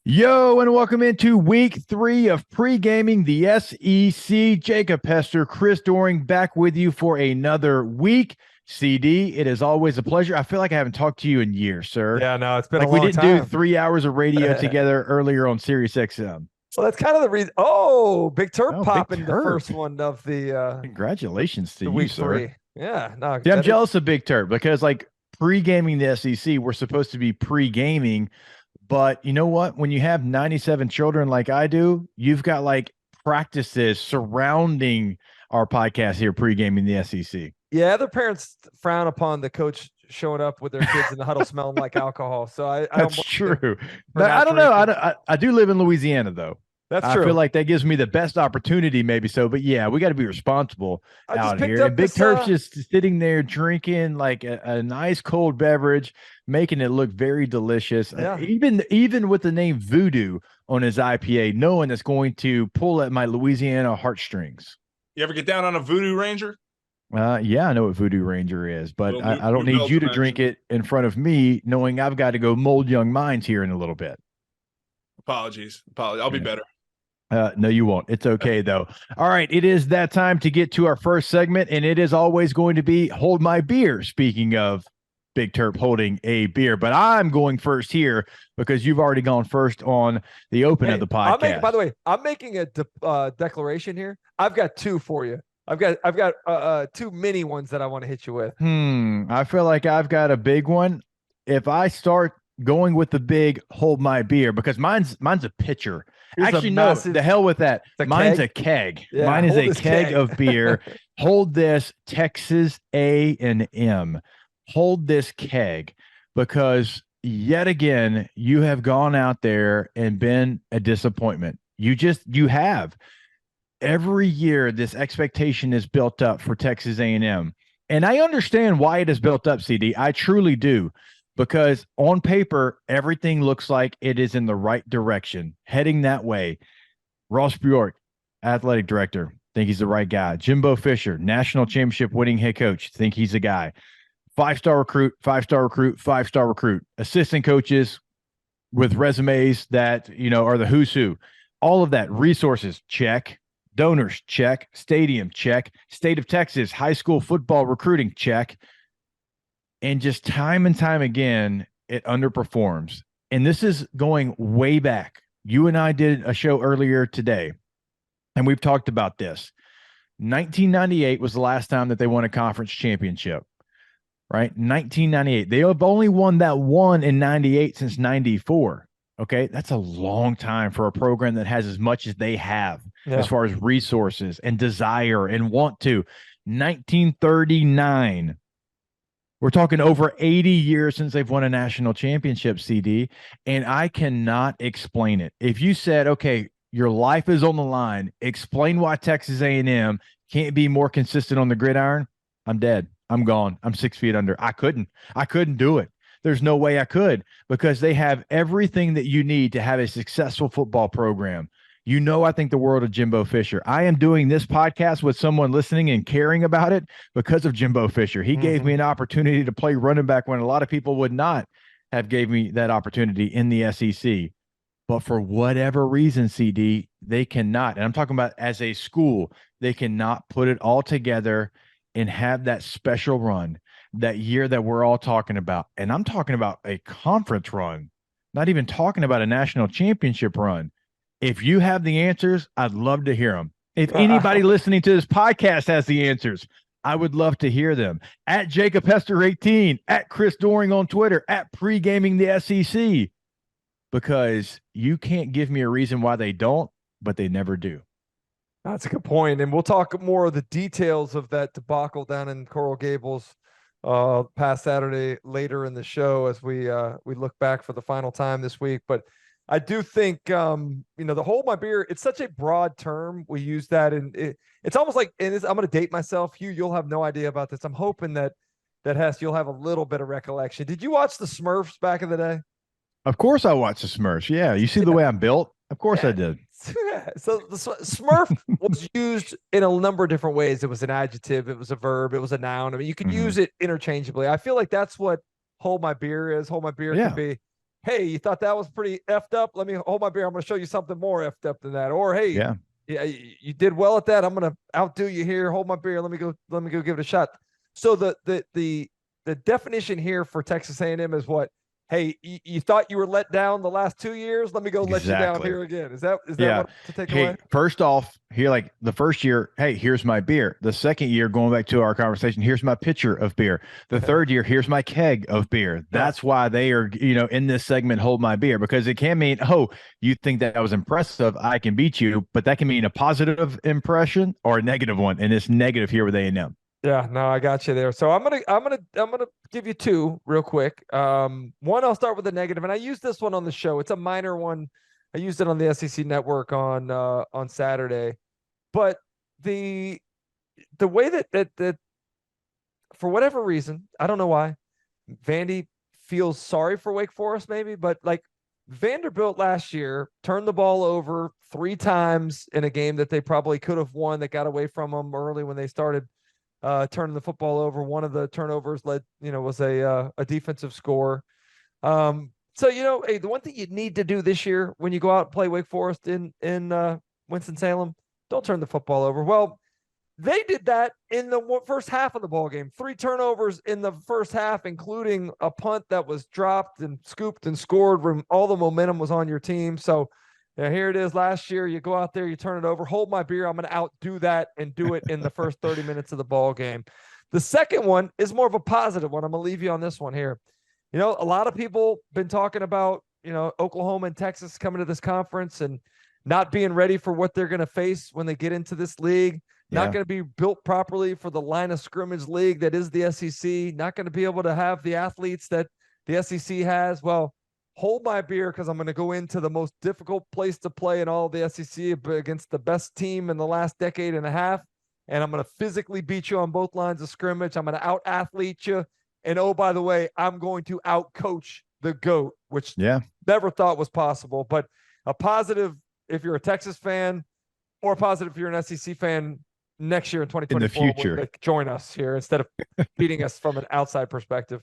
Yo, and welcome into week 3 of Pregaming the SEC. Jacob Pester, Chris Doring back with you for another week. CD, it is always a pleasure. I feel like I haven't talked to you in years, sir. Yeah, no, it's been a Like we long didn't do time. 3 hours of radio together earlier on Sirius XM. So that's kind of the reason. Oh, Big Turp Oh, Big popping the Turp. first one of Congratulations to the you, week sir. three. Yeah, no, See, I'm that is. jealous of Big Turp because like pre-gaming the SEC, we're supposed to be pre-gaming, but you know what? When you have 97 children like I do, you've got like practices surrounding our podcast here, pre-gaming the SEC. Yeah, other parents frown upon the coach showing up with their kids in the huddle smelling like alcohol. So I don't That's blame him true. for Now, I not don't know. drinking. I do live in Louisiana though. That's I feel true. like that gives me the best opportunity, maybe so. But yeah, we got to be responsible I just out picked here. And up Big this. Turp's just sitting there drinking like a nice cold beverage, making it look very delicious. Yeah, Even with the name Voodoo on his IPA, knowing it's going to pull at my Louisiana heartstrings. You ever get down on a Voodoo Ranger? Yeah, I know what Voodoo Ranger is, but Little I don't New need you Belgium to drink action. it in front of me, knowing I've got to go mold young minds here in a little bit. Apologies. I'll be better. No, you won't. It's okay, though. All right. It is that time to get to our first segment, and it is always going to be Hold My Beer. Speaking of Big Terp holding a beer, but I'm going first here because you've already gone first on the open of the podcast. by the way, I'm making a declaration here. I've got two for you. I've got two mini ones that I want to hit you with. I feel like I've got a big one. If I start going with the big Hold My Beer, because mine's a pitcher. Here's Actually, a no, massive, the hell with that. it's a Mine's keg. a keg. Yeah, Mine is hold a this keg of beer. Hold this Texas A&M. Hold this keg because yet again, you have gone out there and been a disappointment. You have. Every year this expectation is built up for Texas A&M. And I understand why it is built up, CD. I truly do. Because on paper, everything looks like it is in the right direction, heading that way. Ross Bjork, athletic director, think he's the right guy. Jimbo Fisher, national championship winning head coach, think he's the guy. Five-star recruit, five-star recruit, five-star recruit. Assistant coaches with resumes that, are the who's who. All of that. Resources, check. Donors, check. Stadium, check. State of Texas, high school football recruiting, check. And just time and time again, it underperforms. And this is going way back. You and I did a show earlier today, and we've talked about this. 1998 was the last time that they won a conference championship, right? 1998. They have only won that one in 98 since 94. Okay. That's a long time for a program that has as much as they have as far as resources and desire and want to. 1939. We're talking over 80 years since they've won a national championship, CD, and I cannot explain it. If you said, okay, your life is on the line, explain why Texas A&M can't be more consistent on the gridiron, I'm dead. I'm gone. I'm 6 feet under. I couldn't do it. There's no way I could because they have everything that you need to have a successful football program. I think the world of Jimbo Fisher. I am doing this podcast with someone listening and caring about it because of Jimbo Fisher. He gave me an opportunity to play running back when a lot of people would not have gave me that opportunity in the SEC. But for whatever reason, CD, they cannot. And I'm talking about as a school, they cannot put it all together and have that special run that year that we're all talking about. And I'm talking about a conference run, not even talking about a national championship run. If you have the answers, I'd love to hear them. If anybody listening to this podcast has the answers, I would love to hear them. At Jacob Hester 18, at Chris Doring on Twitter, at Pregaming the SEC, because you can't give me a reason why they don't, but they never do. That's a good point. And we'll talk more of the details of that debacle down in Coral Gables past Saturday later in the show as we look back for the final time this week. But I do think, the hold my beer, it's such a broad term. We use that and it's almost like, I'm going to date myself. You'll have no idea about this. I'm hoping that Hess, you'll have a little bit of recollection. Did you watch the Smurfs back in the day? Of course I watched the Smurfs. Yeah. You see the way I'm built? Of course I did. So the Smurf was used in a number of different ways. It was an adjective, it was a verb, it was a noun. I mean, you could use it interchangeably. I feel like that's what hold my beer is. Hold my beer could be hey, you thought that was pretty effed up? Let me hold my beer. I'm going to show you something more effed up than that. Or, hey, Yeah. yeah, you did well at that. I'm going to outdo you here. Hold my beer. Let me go give it a shot. So the definition here for Texas A&M is what? Hey, you thought you were let down the last 2 years. Let me go let you down here again. Is that Yeah. what to take Hey, away? first off, here, like the first year, hey, here's my beer. The second year, going back to our conversation, here's my pitcher of beer. The third year, here's my keg of beer. That's why they are, in this segment, hold my beer, because it can mean, oh, you think that was impressive, I can beat you, but that can mean a positive impression or a negative one, and it's negative here with A&M. Yeah, no, I got you there. So I'm gonna give you two real quick. One, I'll start with the negative, and I used this one on the show. It's a minor one. I used it on the SEC Network on Saturday, but the way that for whatever reason, I don't know why, Vandy feels sorry for Wake Forest, maybe, but like Vanderbilt last year turned the ball over 3 times in a game that they probably could have won, that got away from them early when they started turning the football over. One of the turnovers was a defensive score. So, hey, the one thing you need to do this year when you go out and play Wake Forest in Winston-Salem, don't turn the football over. Well, they did that in the first half of the ball game. 3 turnovers in the first half, including a punt that was dropped and scooped and scored when all the momentum was on your team. So, yeah, here it is. Last year, you go out there, you turn it over, hold my beer. I'm going to outdo that and do it in the first 30 minutes of the ball game. The second one is more of a positive one. I'm going to leave you on this one here. A lot of people been talking about, Oklahoma and Texas coming to this conference and not being ready for what they're going to face when they get into this league. Not going to be built properly for the line of scrimmage league that is the SEC. Not going to be able to have the athletes that the SEC has. Well, hold my beer, because I'm going to go into the most difficult place to play in all of the SEC against the best team in the last decade and a half. And I'm going to physically beat you on both lines of scrimmage. I'm going to out-athlete you. And oh, by the way, I'm going to out-coach the GOAT, which never thought was possible. But a positive if you're a Texas fan, or a positive if you're an SEC fan next year in 2024 in the future. Join us here instead of beating us from an outside perspective.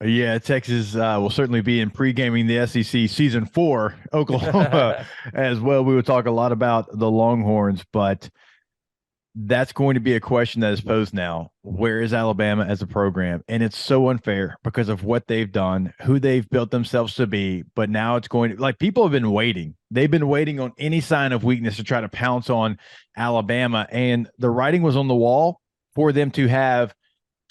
Yeah, Texas will certainly be in Pregaming the SEC Season 4, Oklahoma as well. We would talk a lot about the Longhorns, but that's going to be a question that is posed now. Where is Alabama as a program? And it's so unfair because of what they've done, who they've built themselves to be. But now it's going to, like, people have been waiting. They've been waiting on any sign of weakness to try to pounce on Alabama. And the writing was on the wall for them to have,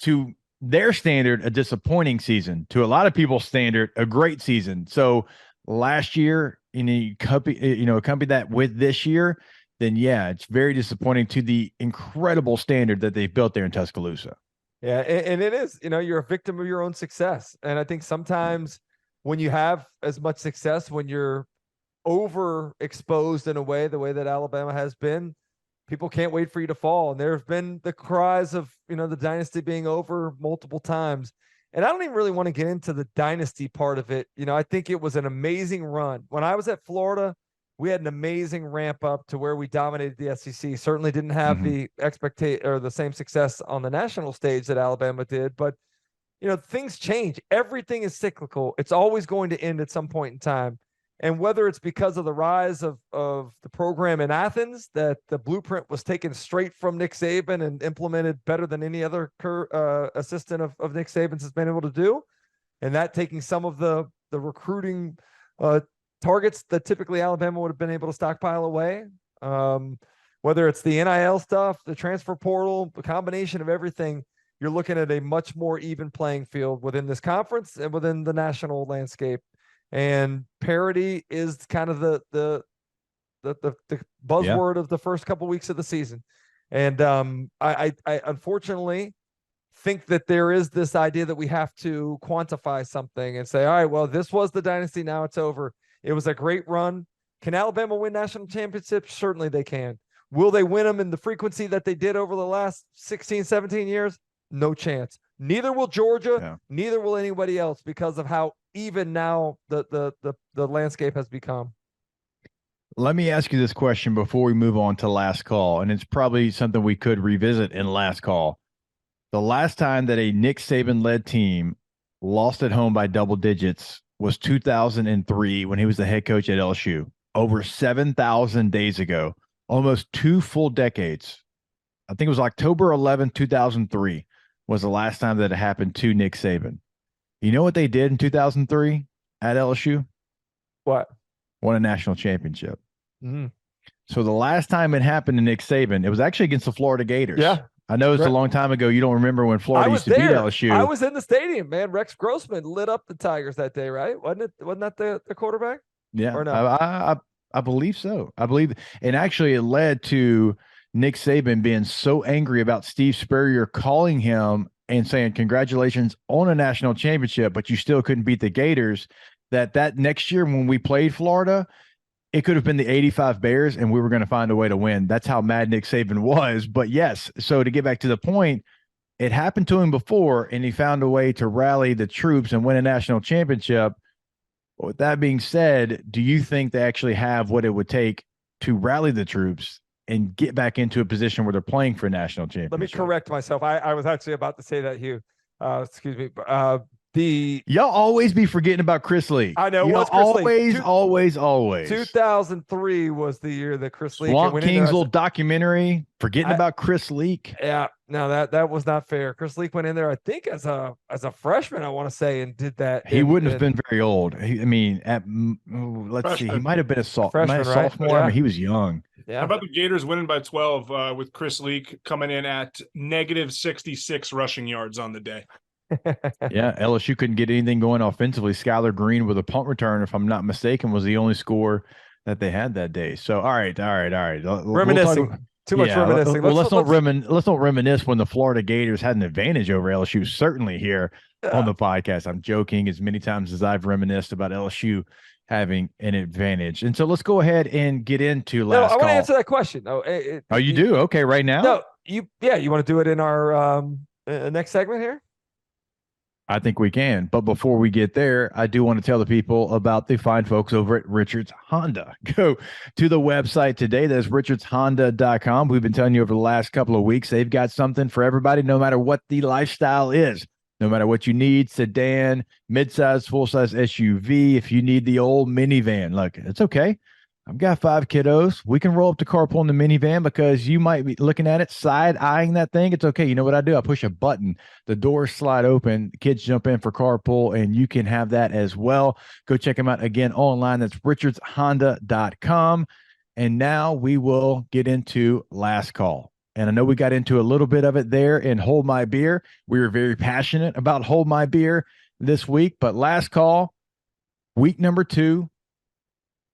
to their standard, a disappointing season. To a lot of people's standard, a great season. So last year, you accompany that with this year, then yeah, it's very disappointing to the incredible standard that they've built there in Tuscaloosa. Yeah, and it is, you're a victim of your own success. And I think sometimes when you have as much success, when you're overexposed in a way, the way that Alabama has been, people can't wait for you to fall. And there have been the cries of, the dynasty being over multiple times. And I don't even really want to get into the dynasty part of it. I think it was an amazing run. When I was at Florida, we had an amazing ramp up to where we dominated the SEC. Certainly didn't have the the same success on the national stage that Alabama did, but things change. Everything is cyclical. It's always going to end at some point in time. And whether it's because of the rise of the program in Athens, that the blueprint was taken straight from Nick Saban and implemented better than any other assistant of Nick Saban's has been able to do, and that taking some of the recruiting targets that typically Alabama would have been able to stockpile away, whether it's the NIL stuff, the transfer portal, the combination of everything, you're looking at a much more even playing field within this conference and within the national landscape. And parity is kind of the buzzword of the first couple weeks of the season. And I unfortunately think that there is this idea that we have to quantify something and say, all right, well, this was the dynasty. Now it's over. It was a great run. Can Alabama win national championships? Certainly they can. Will they win them in the frequency that they did over the last 16, 17 years? No chance. Neither will Georgia. Yeah. Neither will anybody else, because of how even now the landscape has become. Let me ask you this question before we move on to last call, and it's probably something we could revisit in last call. The last time that a Nick Saban-led team lost at home by double digits was 2003 when he was the head coach at LSU. Over 7,000 days ago, almost 2 full decades. I think it was October 11th, 2003 was the last time that it happened to Nick Saban. You know what they did in 2003 at LSU? What? Won a national championship. Mm. So the last time it happened to Nick Saban, it was actually against the Florida Gators. Yeah. I know it's a long time ago. You don't remember when I Florida was used to beat there. LSU. I was in the stadium, man. Rex Grossman lit up the Tigers that day, right? Wasn't that the quarterback? Yeah, Or no? I believe so. I believe, and actually, it led to Nick Saban being so angry about Steve Spurrier calling him and saying, "Congratulations on a national championship, but you still couldn't beat the Gators." That next year when we played Florida, it could have been the 85 Bears, and we were going to find a way to win. That's how mad Nick Saban was. But yes, so to get back to the point, it happened to him before, and he found a way to rally the troops and win a national championship. With that being said, do you think they actually have what it would take to rally the troops and get back into a position where they're playing for a national championship? Let me correct myself. I was actually about to say that, Hugh. Excuse me. Y'all always be forgetting about Chris Lee. I know. Y'all What's Chris Lee? always. 2003 was the year that Chris Leak Swamp went King's in there little documentary, forgetting about Chris Leak. Yeah, no, that was not fair. Chris Leak went in there, I think, as a freshman, I want to say, and did that. He wouldn't have been very old. Let's see, he might have been a sophomore. Yeah. I mean, he was young. Yeah. How about the Gators winning by 12 with Chris Leak coming in at negative 66 rushing yards on the day? Yeah, LSU couldn't get anything going offensively. Skylar Green with a punt return, if I'm not mistaken, was the only score that they had that day. So, all right. Reminiscing. Too much reminiscing. Let's not reminisce when the Florida Gators had an advantage over LSU. Certainly here on the podcast, I'm joking as many times as I've reminisced about LSU having an advantage. And so let's go ahead and get into last call. I want to answer that question. You do? Okay, right now? No, you want to do it in our next segment here? I think we can. But before we get there, I do want to tell the people about the fine folks over at Richards Honda. Go to the website today. That's richardshonda.com. We've been telling you over the last couple of weeks, they've got something for everybody, no matter what the lifestyle is, no matter what you need, sedan, midsize, full-size SUV. If you need the old minivan, look, it's okay. I've got 5 kiddos. We can roll up to carpool in the minivan because you might be looking at it, side-eyeing that thing. It's okay. You know what I do? I push a button. The doors slide open. The kids jump in for carpool, and you can have that as well. Go check them out again online. That's richardshonda.com. And now we will get into last call. And I know we got into a little bit of it there in Hold My Beer. We were very passionate about Hold My Beer this week. But last call, week number 2.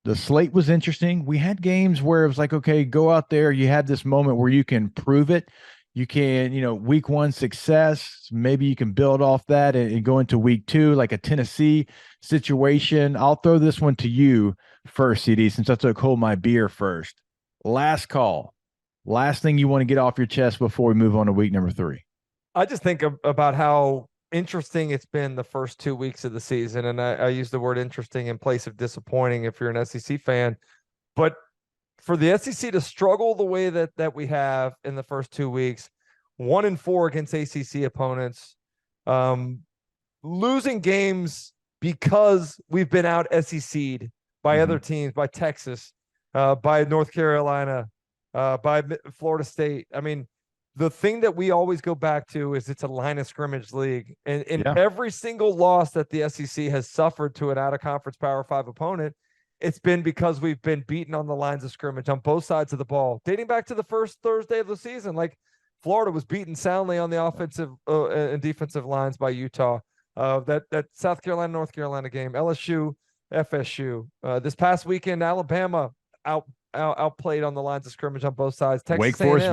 The slate was interesting. We had games where it was like, okay, go out there. You had this moment where you can prove it. You can, week 1 success. Maybe you can build off that and go into week 2, like a Tennessee situation. I'll throw this one to you first, CD, since I took Hold My Beer first. Last call. Last thing you want to get off your chest before we move on to week number 3. I just think about how interesting it's been the first 2 weeks of the season, and I use the word interesting in place of disappointing if you're an SEC fan. But for the SEC to struggle the way that we have in the first 2 weeks, 1-4 against ACC opponents, losing games because we've been out SEC'd by other teams, by Texas, by North Carolina, by Florida State. I mean, the thing that we always go back to is it's a line of scrimmage league. And in every single loss that the SEC has suffered to an out-of-conference Power 5 opponent, it's been because we've been beaten on the lines of scrimmage on both sides of the ball. Dating back to the first Thursday of the season, like Florida was beaten soundly on the offensive and defensive lines by Utah. That South Carolina, North Carolina game, LSU, FSU. This past weekend, Alabama outplayed on the lines of scrimmage on both sides. Texas Wake Forest,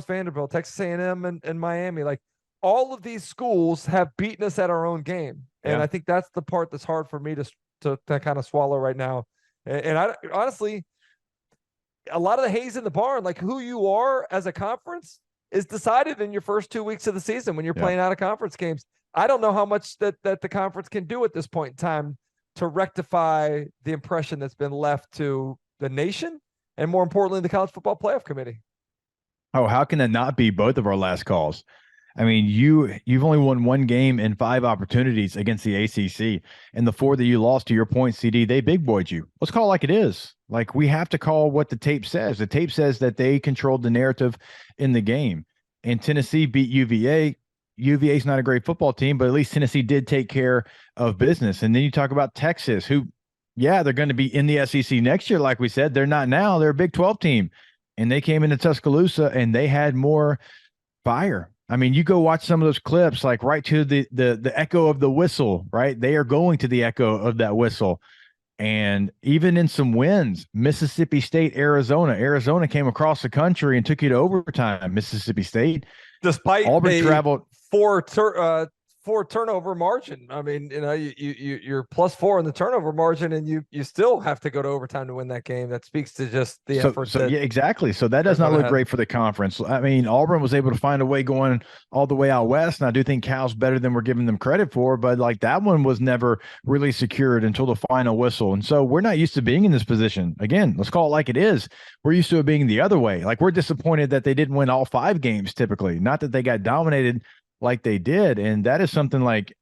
Vanderbilt, Texas A&M, and Miami. Like, all of these schools have beaten us at our own game, and I think that's the part that's hard for me to kind of swallow right now. And I honestly, a lot of the haze in the barn, like who you are as a conference, is decided in your first 2 weeks of the season when you're playing out of conference games. I don't know how much that the conference can do at this point in time to rectify the impression that's been left to the nation and, more importantly, the College Football Playoff Committee. Oh, how can that not be both of our last calls? I mean, you've only won one game in 5 opportunities against the ACC, and the 4 that you lost, to your point, CD, they big boyed you. Let's call it like it is. Like, we have to call what the tape says. The tape says that they controlled the narrative in the game, and Tennessee beat UVA. UVA is not a great football team, but at least Tennessee did take care of business. And then you talk about Texas, who, yeah, they're going to be in the SEC next year. Like we said, they're not now. They're a Big 12 team, and they came into Tuscaloosa and they had more fire. I mean, you go watch some of those clips, like right to the echo of the whistle, right? They are going to the echo of that whistle. And even in some wins, Mississippi State, Arizona came across the country and took you to overtime. Mississippi State, despite Auburn traveled four turnover margin. I mean, you're +4 in the turnover margin, and you still have to go to overtime to win that game. That speaks to just the effort. So yeah, exactly. So that does not look great for the conference. I mean, Auburn was able to find a way going all the way out west, and I do think Cal's better than we're giving them credit for. But like, that one was never really secured until the final whistle, and so we're not used to being in this position. Again, let's call it like it is. We're used to it being the other way. Like, we're disappointed that they didn't win all 5 games typically, not that they got dominated like they did. And that is something like,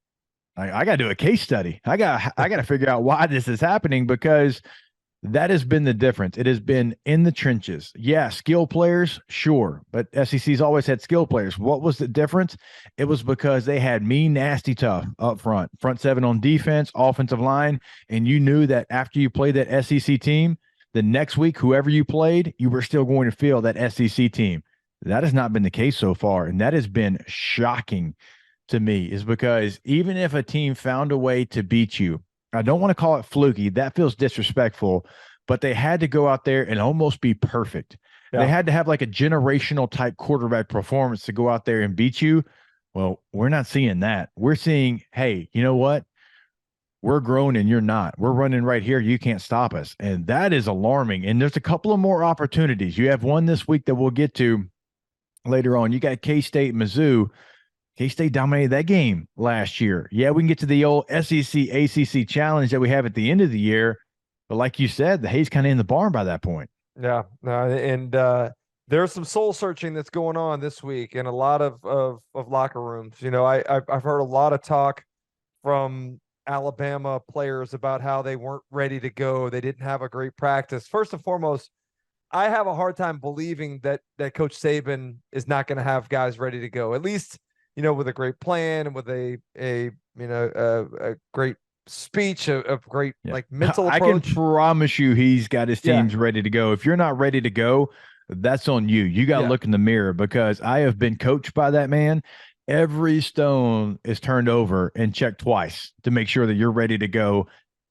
I got to do a case study. I got to figure out why this is happening, because that has been the difference. It has been in the trenches. Yeah, skill players, sure, but SEC's always had skill players. What was the difference? It was because they had mean, nasty, tough up front 7 on defense, offensive line, and you knew that after you played that SEC team, the next week, whoever you played, you were still going to feel that SEC team. That has not been the case so far, and that has been shocking to me, is because even if a team found a way to beat you, I don't want to call it fluky. That feels disrespectful, but they had to go out there and almost be perfect. Yeah. They had to have like a generational type quarterback performance to go out there and beat you. Well, we're not seeing that. We're seeing, hey, you know what? We're grown and you're not. We're running right here. You can't stop us. And that is alarming. And there's a couple of more opportunities. You have one this week that we'll get to later on. You got K-State, Mizzou. K-State dominated that game last year. Yeah, we can get to the old SEC, ACC challenge that we have at the end of the year. But like you said, the hay's kind of in the barn by that point. Yeah. And there's some soul searching that's going on this week in a lot of locker rooms. You know, I've heard a lot of talk from Alabama players about how they weren't ready to go. They didn't have a great practice. First and foremost, I have a hard time believing that Coach Saban is not going to have guys ready to go, at least, you know, with a great plan and with a great speech, a great like mental approach. I can promise you he's got his teams ready to go. If you're not ready to go, that's on you. You got to look in the mirror, because I have been coached by that man. Every stone is turned over and checked twice to make sure that you're ready to go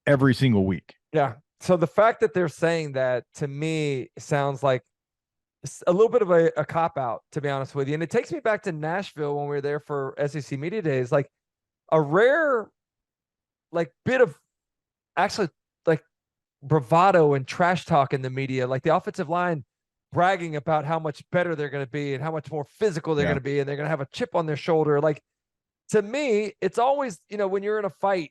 every single week. Yeah. So the fact that they're saying that, to me, sounds like a little bit of a cop-out, to be honest with you. And it takes me back to Nashville when we were there for SEC Media Days. Like, a rare like bit of actually like bravado and trash talk in the media, like the offensive line bragging about how much better they're going to be and how much more physical they're going to be, and they're going to have a chip on their shoulder. Like, to me, it's always, you know, when you're in a fight,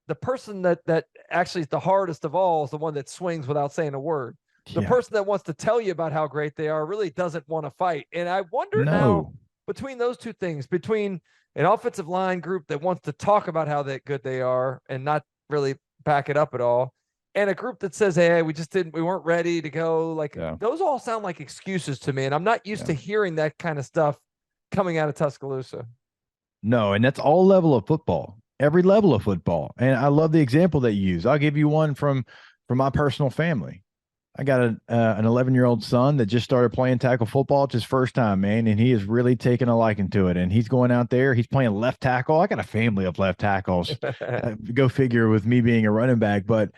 the person that actually is the hardest of all is the one that swings without saying a word. The person that wants to tell you about how great they are really doesn't want to fight. And I wonder now, between those two things, between an offensive line group that wants to talk about how good they are and not really back it up at all, and a group that says, hey, we weren't ready to go. Like, those all sound like excuses to me. And I'm not used to hearing that kind of stuff coming out of Tuscaloosa. No, and that's all level of football, every level of football. And I love the example that you use. I'll give you one from my personal family. I got an 11-year-old son that just started playing tackle football. It's his first time, man, and he is really taking a liking to it. And he's going out there. He's playing left tackle. I got a family of left tackles. Go figure, with me being a running back. But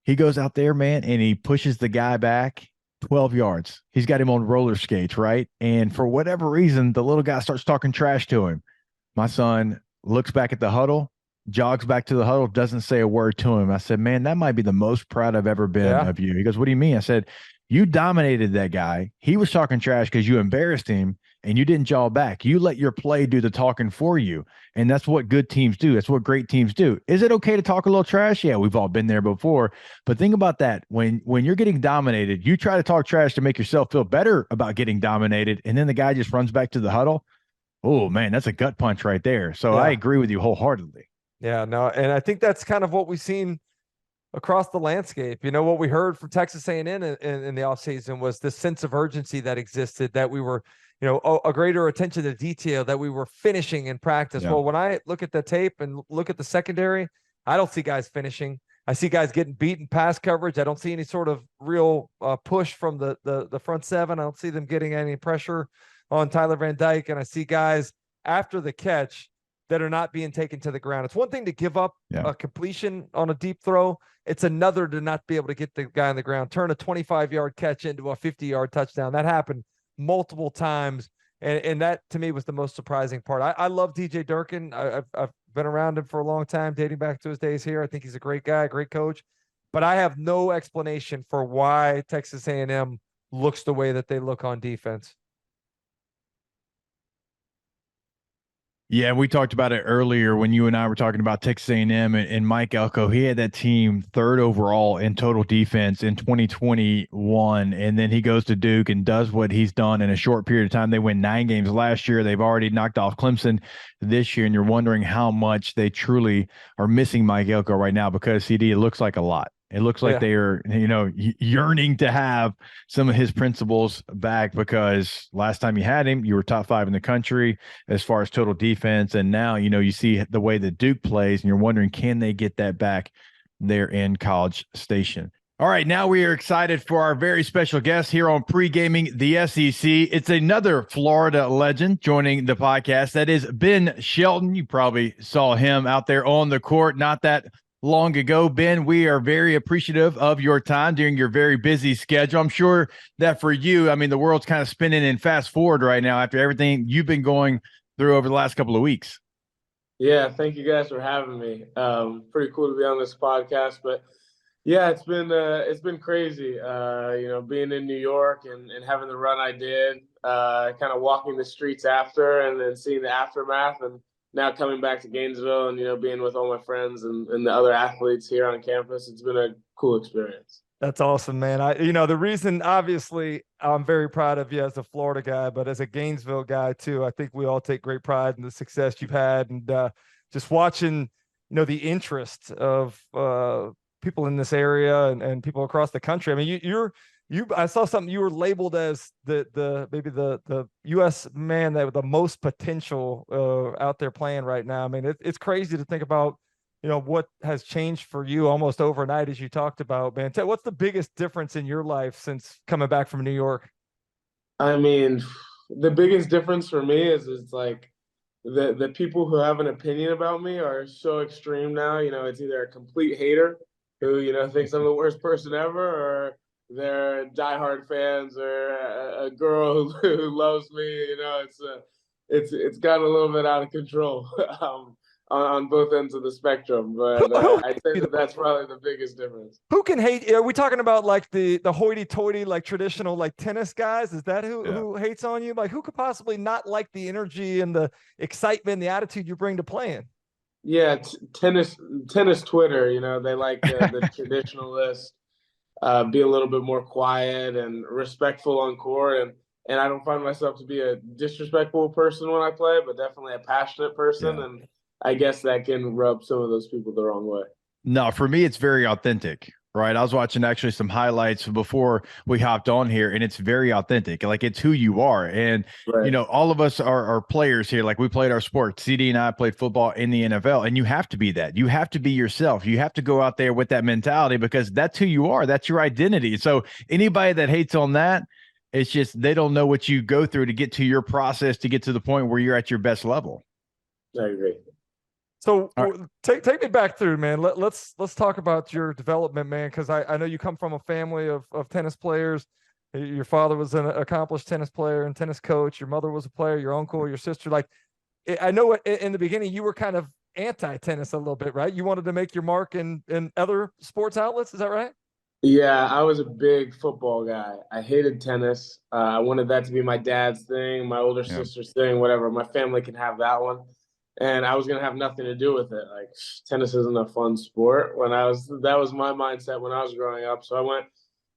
he goes out there, man, and he pushes the guy back 12 yards. He's got him on roller skates, right? And for whatever reason, the little guy starts talking trash to him. My son looks back at the huddle, jogs back to the huddle, doesn't say a word to him. I said, man, that might be the most proud I've ever been of you. He goes, what do you mean? I said, you dominated that guy. He was talking trash because you embarrassed him and you didn't jaw back. You let your play do the talking for you. And that's what good teams do. That's what great teams do. Is it okay to talk a little trash? Yeah, we've all been there before. But think about that. When you're getting dominated, you try to talk trash to make yourself feel better about getting dominated. And then the guy just runs back to the huddle. Oh man, that's a gut punch right there. So I Yeah. agree with you wholeheartedly. Yeah, no, and I think that's kind of what we've seen across the landscape. You know, what we heard from Texas A&M in the offseason was this sense of urgency that existed, that we were, a greater attention to detail, that we were finishing in practice. Yeah. Well, when I look at the tape and look at the secondary, I don't see guys finishing. I see guys getting beaten pass coverage. I don't see any sort of real push from the front seven. I don't see them getting any pressure on Tyler Van Dyke. And I see guys after the catch that are not being taken to the ground. It's one thing to give up Yeah. a completion on a deep throw. It's another to not be able to get the guy on the ground, turn a 25-yard catch into a 50-yard touchdown. That happened multiple times. And that to me was the most surprising part. I love DJ Durkin. I've been around him for a long time, dating back to his days here. I think he's a great guy, great coach. But I have no explanation for why Texas A&M looks the way that they look on defense. Yeah, we talked about it earlier when you and I were talking about Texas A&M and Mike Elko. He had that team third overall in total defense in 2021, and then he goes to Duke and does what he's done in a short period of time. They win 9 games last year. They've already knocked off Clemson this year, and you're wondering how much they truly are missing Mike Elko right now because CD, it looks like a lot. It looks like they are, yearning to have some of his principles back because last time you had him, you were top 5 in the country as far as total defense. And now, you see the way that Duke plays and you're wondering, can they get that back there in College Station? All right, now we are excited for our very special guest here on Pregaming the SEC. It's another Florida legend joining the podcast. That is Ben Shelton. You probably saw him out there on the court not that long ago. Ben, we are very appreciative of your time during your very busy schedule. I'm sure that for you, the world's kind of spinning in fast forward right now after everything you've been going through over the last couple of weeks. Yeah, thank you guys for having me. Pretty cool to be on this podcast, but yeah, it's been crazy. Being in New York and having the run I did, kind of walking the streets after, and then seeing the aftermath, and now coming back to Gainesville and being with all my friends and the other athletes here on campus. It's been a cool experience. That's awesome, man. The reason, obviously, I'm very proud of you as a Florida guy, but as a Gainesville guy too, I think we all take great pride in the success you've had, and just watching, the interest of people in this area and people across the country. I mean, I saw something, you were labeled as maybe the U.S. man that with the most potential out there playing right now. I mean, it's crazy to think about, what has changed for you almost overnight, as you talked about, man. What's the biggest difference in your life since coming back from New York? I mean, the biggest difference for me is it's like the people who have an opinion about me are so extreme now. It's either a complete hater who, thinks I'm the worst person ever, or they're diehard fans, or a girl who loves me. It's gotten a little bit out of control. On both ends of the spectrum, but I'd say that's probably the biggest difference. Who can hate? Are we talking about like the hoity-toity, like traditional, like tennis guys? Is that who hates on you? Like, who could possibly not like the energy and the excitement, the attitude you bring to playing? Yeah, tennis Twitter. They like the traditionalist, be a little bit more quiet and respectful on court, and I don't find myself to be a disrespectful person when I play, but definitely a passionate person. Yeah. And I guess that can rub some of those people the wrong way. No, for me, it's very authentic, right? I was watching actually some highlights before we hopped on here, and it's very authentic. Like, it's who you are. And, Right. All of us are players here. Like, we played our sport. CD and I played football in the NFL, and you have to be that. You have to be yourself. You have to go out there with that mentality because that's who you are. That's your identity. So anybody that hates on that, it's just they don't know what you go through to get to your process to get to the point where you're at your best level. I agree. So take me back through, man. Let's talk about your development, man, because I know you come from a family of tennis players. Your father was an accomplished tennis player and tennis coach. Your mother was a player. Your uncle, your sister. Like, I know in the beginning you were kind of anti-tennis a little bit, right? You wanted to make your mark in other sports outlets. Is that right? Yeah, I was a big football guy. I hated tennis. I wanted that to be my dad's thing, my older sister's thing, whatever. My family can have that one. And I was going to have nothing to do with it. Like, tennis isn't a fun sport. That was my mindset when I was growing up. So I went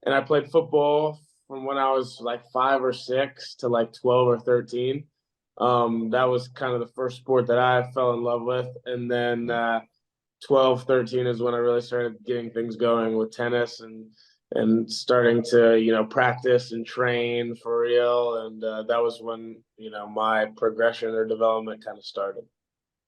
and I played football from when I was like 5 or 6 to like 12 or 13. That was kind of the first sport that I fell in love with. And then 12, 13 is when I really started getting things going with tennis and starting to, practice and train for real. And that was when, my progression or development kind of started.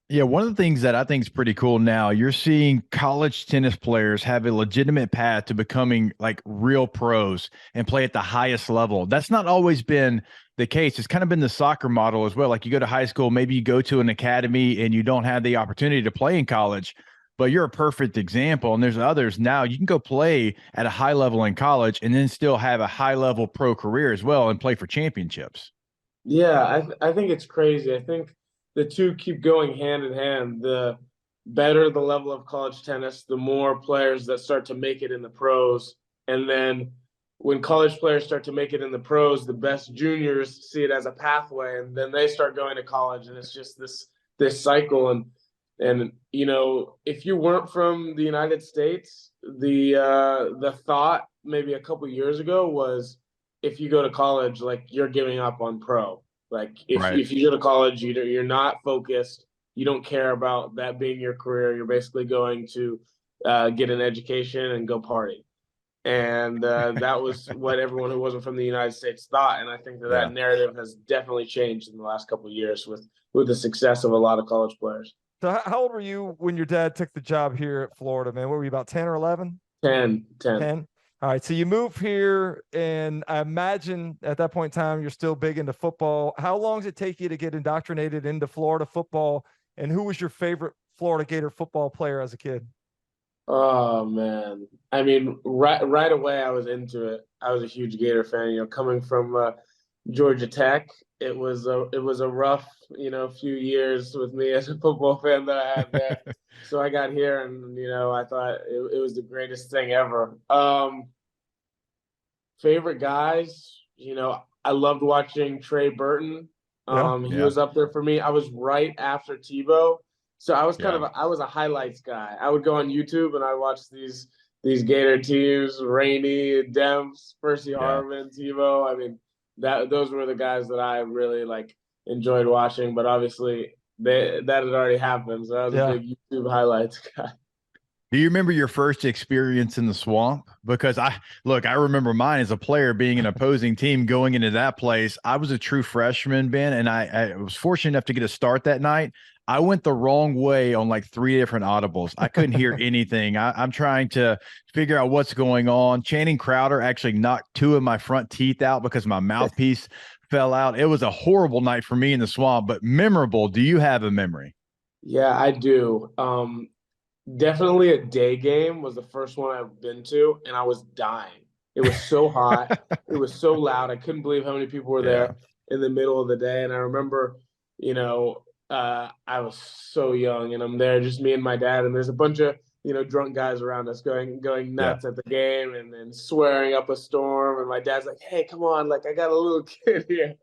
Yeah, one of the things that I think is pretty cool now, you're seeing college tennis players have a legitimate path to becoming like real pros and play at the highest level. That's not always been the case. It's kind of been the soccer model as well. Like you go to high school, maybe you go to an academy and you don't have the opportunity to play in college, but you're a perfect example. And there's others now you can go play at a high level in college and then still have a high level pro career as well and play for championships. Yeah, I think it's crazy. I think the two keep going hand in hand. The better the level of college tennis, the more players that start to make it in the pros. And then when college players start to make it in the pros, the best juniors see it as a pathway, and then they start going to college, and it's just this cycle. And if you weren't from the United States, the thought maybe a couple years ago was if you go to college, like you're giving up on pro. Like Right. if you go to college, you're not focused. You don't care about that being your career. You're basically going to get an education and go party. And that was what everyone who wasn't from the United States thought. And I think that Yeah. narrative has definitely changed in the last couple of years with the success of a lot of college players. So how old were you when your dad took the job here at Florida, man? What were you, about 10 or 11? 10. 10. All right. So you move here, and I imagine at that point in time, you're still big into football. How long does it take you to get indoctrinated into Florida football? And who was your favorite Florida Gator football player as a kid? Oh man. I mean, right away I was into it. I was a huge Gator fan, coming from Georgia Tech. It was a rough, few years with me as a football fan that I had there. So I got here and I thought it was the greatest thing ever. Favorite guys, I loved watching Trey Burton. Yeah. He Yeah. was up there for me. I was right after Tebow. So I was Yeah. I was a highlights guy. I would go on YouTube and I watch these Gator teams, Rainey, Demps, Percy Yeah. Harvin, Tebow. I mean, those were the guys that I really enjoyed watching, but obviously that had already happened. So I was a Yeah. big YouTube highlights guy. Do you remember your first experience in the swamp? Because I remember mine as a player being an opposing team going into that place. I was a true freshman, Ben, and I was fortunate enough to get a start that night. I went the wrong way on like 3 different audibles. I couldn't hear anything. I'm trying to figure out what's going on. Channing Crowder actually knocked 2 of my front teeth out because my mouthpiece fell out. It was a horrible night for me in the swamp, but memorable. Do you have a memory? Yeah, I do. Definitely a day game was the first one I've been to, and I was dying. It was so hot. It was so loud. I couldn't believe how many people were Yeah. there in the middle of the day. And I remember, I was so young, and I'm there, just me and my dad, and there's a bunch of drunk guys around us going Yeah. nuts at the game and swearing up a storm. And my dad's like, "Hey, come on! Like I got a little kid here."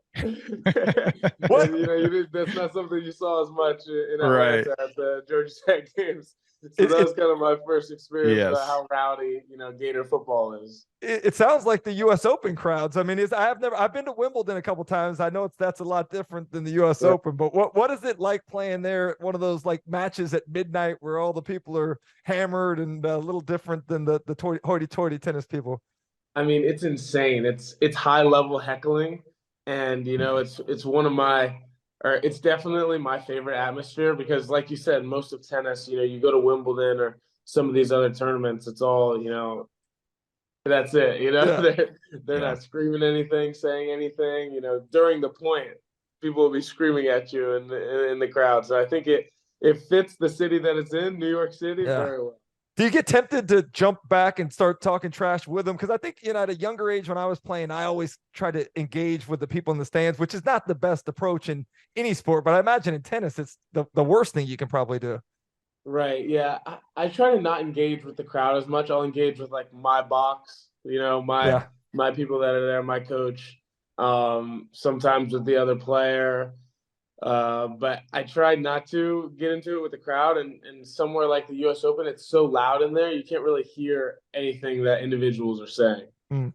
What? And that's not something you saw as much in Right. Atlanta at the Georgia Tech games. So It, that it, was kind of my first experience about Yes. how rowdy, Gator football is. it sounds like the U.S. Open crowds. I mean, I've been to Wimbledon a couple times. I know that's a lot different than the U.S. Yeah. Open, but what is it like playing there? One of those like matches at midnight where all the people are hammered and a little different than the hoity-toity tennis people. I mean, it's insane. It's high level heckling, and it's one of my, or it's definitely my favorite atmosphere because, like you said, most of tennis, you go to Wimbledon or some of these other tournaments, it's all, that's it. Yeah. They're Yeah. not screaming anything, saying anything. During the point, people will be screaming at you in the crowd. So I think it fits the city that it's in, New York City, Yeah. very well. Do you get tempted to jump back and start talking trash with them? Because I think, at a younger age when I was playing, I always try to engage with the people in the stands, which is not the best approach in any sport. But I imagine in tennis, it's the worst thing you can probably do. Right. Yeah. I try to not engage with the crowd as much. I'll engage with like my box, my Yeah. my people that are there, my coach, sometimes with the other player. But I tried not to get into it with the crowd, and somewhere like the US Open, it's so loud in there, you can't really hear anything that individuals are saying.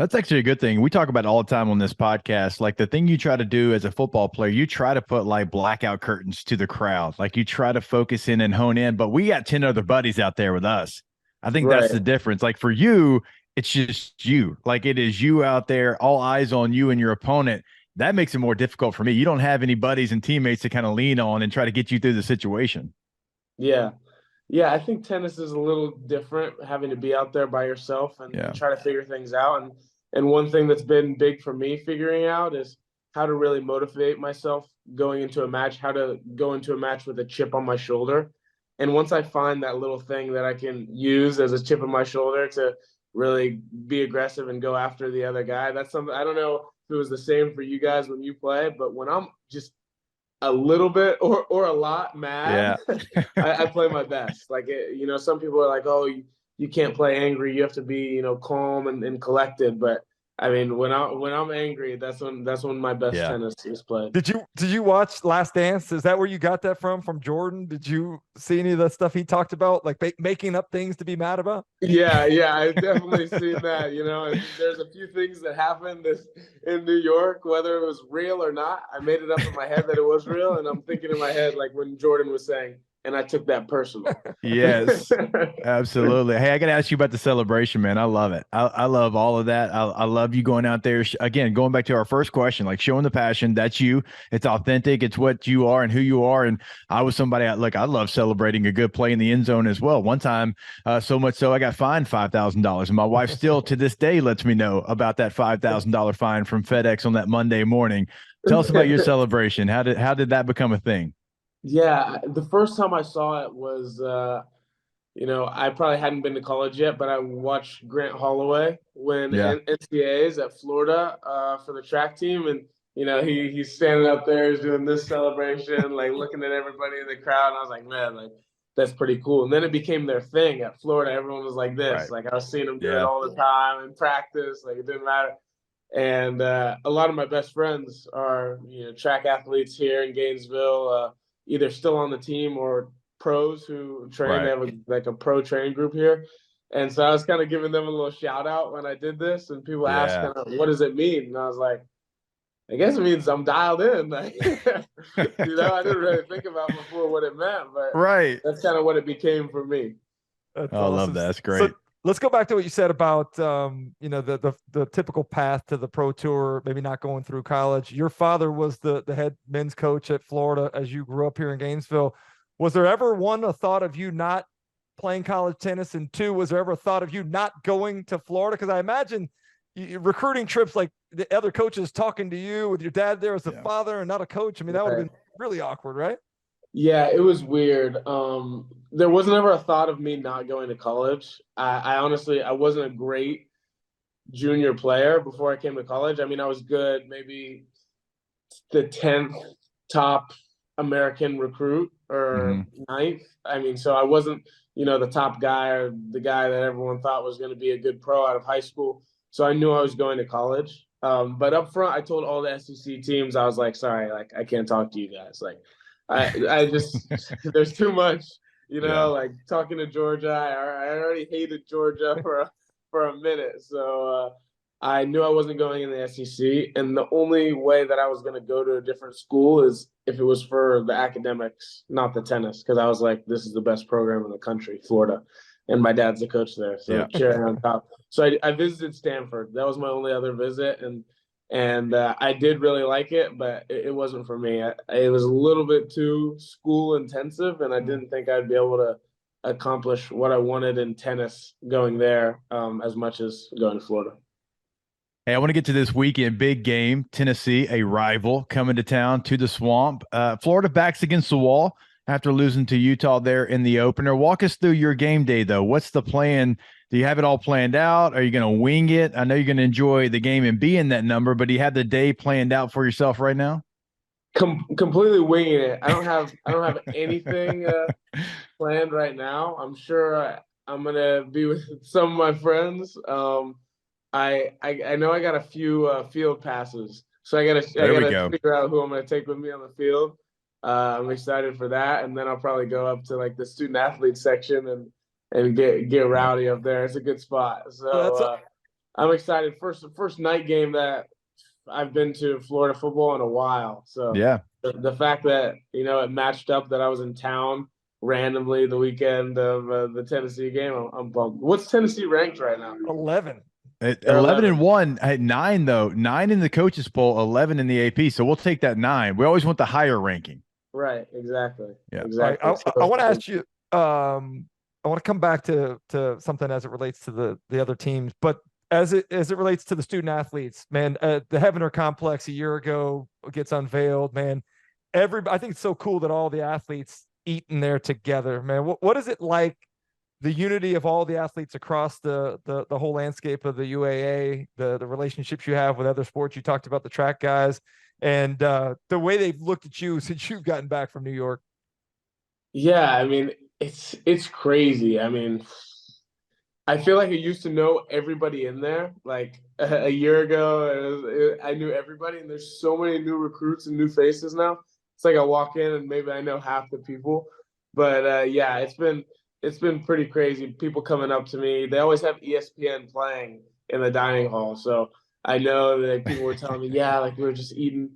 That's actually a good thing. We talk about it all the time on this podcast. Like the thing you try to do as a football player, you try to put like blackout curtains to the crowd. Like you try to focus in and hone in, but we got 10 other buddies out there with us. I think that's Right. the difference. Like for you, it's just you. Like it is you out there, all eyes on you and your opponent. That makes it more difficult for me. You don't have any buddies and teammates to kind of lean on and try to get you through the situation. Yeah. Yeah, I think tennis is a little different, having to be out there by yourself Yeah. and try to figure things out. And one thing that's been big for me figuring out is how to really motivate myself going into a match, how to go into a match with a chip on my shoulder. And once I find that little thing that I can use as a chip on my shoulder to really be aggressive and go after the other guy, that's something I don't know if it was the same for you guys when you play, but when I'm just a little bit or a lot mad, I play my best. Like, some people are like, oh, you can't play angry. You have to be, calm and collected. But I mean, when I'm angry, that's when my best tennis is played. Did you watch Last Dance? Is that where you got that from Jordan? Did you see any of the stuff he talked about, like making up things to be mad about? Yeah, I've definitely seen that. And there's a few things that happened in New York, whether it was real or not. I made it up in my head that it was real, and I'm thinking in my head like when Jordan was saying, and I took that personal. Yes, absolutely. Hey, I got to ask you about the celebration, man. I love it. I love all of that. I love you going out there. Again, going back to our first question, like showing the passion. That's you. It's authentic. It's what you are and who you are. And I was somebody, I love celebrating a good play in the end zone as well. One time, so much so I got fined $5,000. And my wife still to this day lets me know about that $5,000 fine from FedEx on that Monday morning. Tell us about your celebration. How did that become a thing? Yeah, the first time I saw it was, I probably hadn't been to college yet, but I watched Grant Holloway win NCAAs at Florida for the track team, and he's standing up there, he's doing this celebration, like looking at everybody in the crowd, and I was like, man, like that's pretty cool. And then it became their thing at Florida. Everyone was like this, like I was seeing them do it all the time in practice, like it didn't matter. And a lot of my best friends are track athletes here in Gainesville, either still on the team or pros who train. They have a pro training group here. And so I was kind of giving them a little shout out when I did this, and people asked kind of, what does it mean? And I was like, I guess it means I'm dialed in. Like, I didn't really think about before what it meant, but that's kind of what it became for me. That's awesome. I love that. That's great. So let's go back to what you said about, the typical path to the pro tour, maybe not going through college. Your father was the head men's coach at Florida as you grew up here in Gainesville. Was there ever a thought of you not playing college tennis? And two, was there ever a thought of you not going to Florida? Because I imagine recruiting trips, like the other coaches talking to you with your dad there as a father and not a coach. I mean, that would have been really awkward, right? Yeah, it was weird. There wasn't ever a thought of me not going to college. I honestly, I wasn't a great junior player before I came to college. I mean, I was good, maybe the 10th top American recruit or ninth. I mean, so I wasn't, the top guy or the guy that everyone thought was going to be a good pro out of high school. So I knew I was going to college. But up front, I told all the SEC teams, I was like, sorry, like I can't talk to you guys. Like I just, there's too much, like talking to Georgia. I already hated Georgia for a minute. So I knew I wasn't going in the SEC. And the only way that I was going to go to a different school is if it was for the academics, not the tennis. Because I was like, this is the best program in the country, Florida. And my dad's the coach there. So cherry on top. So I visited Stanford. That was my only other visit. And I did really like it, but it wasn't for me. It was a little bit too school intensive, and I didn't think I'd be able to accomplish what I wanted in tennis going there as much as going to Florida. Hey, I want to get to this weekend. Big game. Tennessee, a rival, coming to town to the Swamp. Florida backs against the wall after losing to Utah there in the opener. Walk us through your game day, though. What's the plan? Do you have it all planned out? Are you going to wing it? I know you're going to enjoy the game and be in that number, but do you have the day planned out for yourself right now? Completely winging it. I don't have anything planned right now. I'm sure I'm going to be with some of my friends. I know I got a few field passes, so I gotta figure out who I'm gonna take with me on the field. I'm excited for that, and then I'll probably go up to like the student athlete section and get rowdy up there. It's a good spot. So I'm excited. First night game that I've been to Florida football in a while. So Yeah. the fact that, it matched up that I was in town randomly the weekend of the Tennessee game, I'm bummed. What's Tennessee ranked right now? 11. At They're 11-1, at 9 though, 9 in the coaches poll, 11 in the AP. So we'll take that 9. We always want the higher ranking. Right. Exactly. Yeah. Exactly. All right, I want to ask you. I want to come back to something as it relates to the other teams, but as it relates to the student athletes, man, the Heavener complex a year ago gets unveiled, man. I think it's so cool that all the athletes eat in there together, man. What is it like? The unity of all the athletes across the whole landscape of the UAA, the relationships you have with other sports. You talked about the track guys and the way they've looked at you since you've gotten back from New York. Yeah, I mean, it's crazy. I mean, I feel like I used to know everybody in there. Like a year ago, I knew everybody, and there's so many new recruits and new faces now. It's like I walk in and maybe I know half the people. But yeah, it's been pretty crazy. People coming up to me. They always have ESPN playing in the dining hall, so I know that people were telling me, yeah, like we were just eating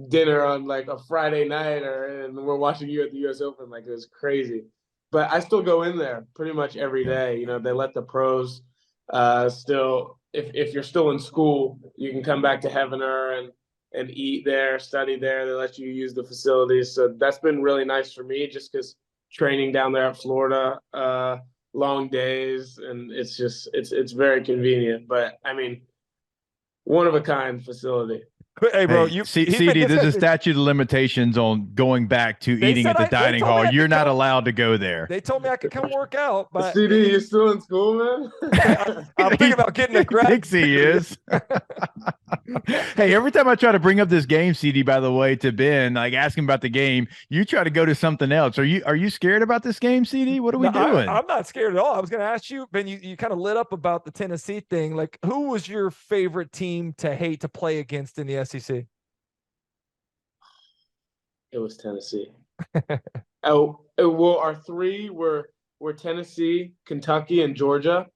dinner on like a Friday night, and we're watching you at the U.S. Open. Like it was crazy. But I still go in there pretty much every day. They let the pros still, if you're still in school, you can come back to Heavener and eat there, study there. They let you use the facilities. So that's been really nice for me just because training down there at Florida, long days, and it's very convenient. But I mean, one of a kind facility. Hey, bro, CD, there's a statute of limitations on going back to eating at the dining hall. You're not allowed to go there. They told me I could come work out, but CD, you still in school, man? I'm thinking about getting a grad. Thinks he is. Hey, every time I try to bring up this game, CD, by the way, to Ben, like ask him about the game, you try to go to something else. Are you scared about this game, CD? What are we doing? I'm not scared at all. I was going to ask you, Ben, you kind of lit up about the Tennessee thing. Like, who was your favorite team to hate to play against in the SEC? It was Tennessee. Well, our three were Tennessee, Kentucky, and Georgia.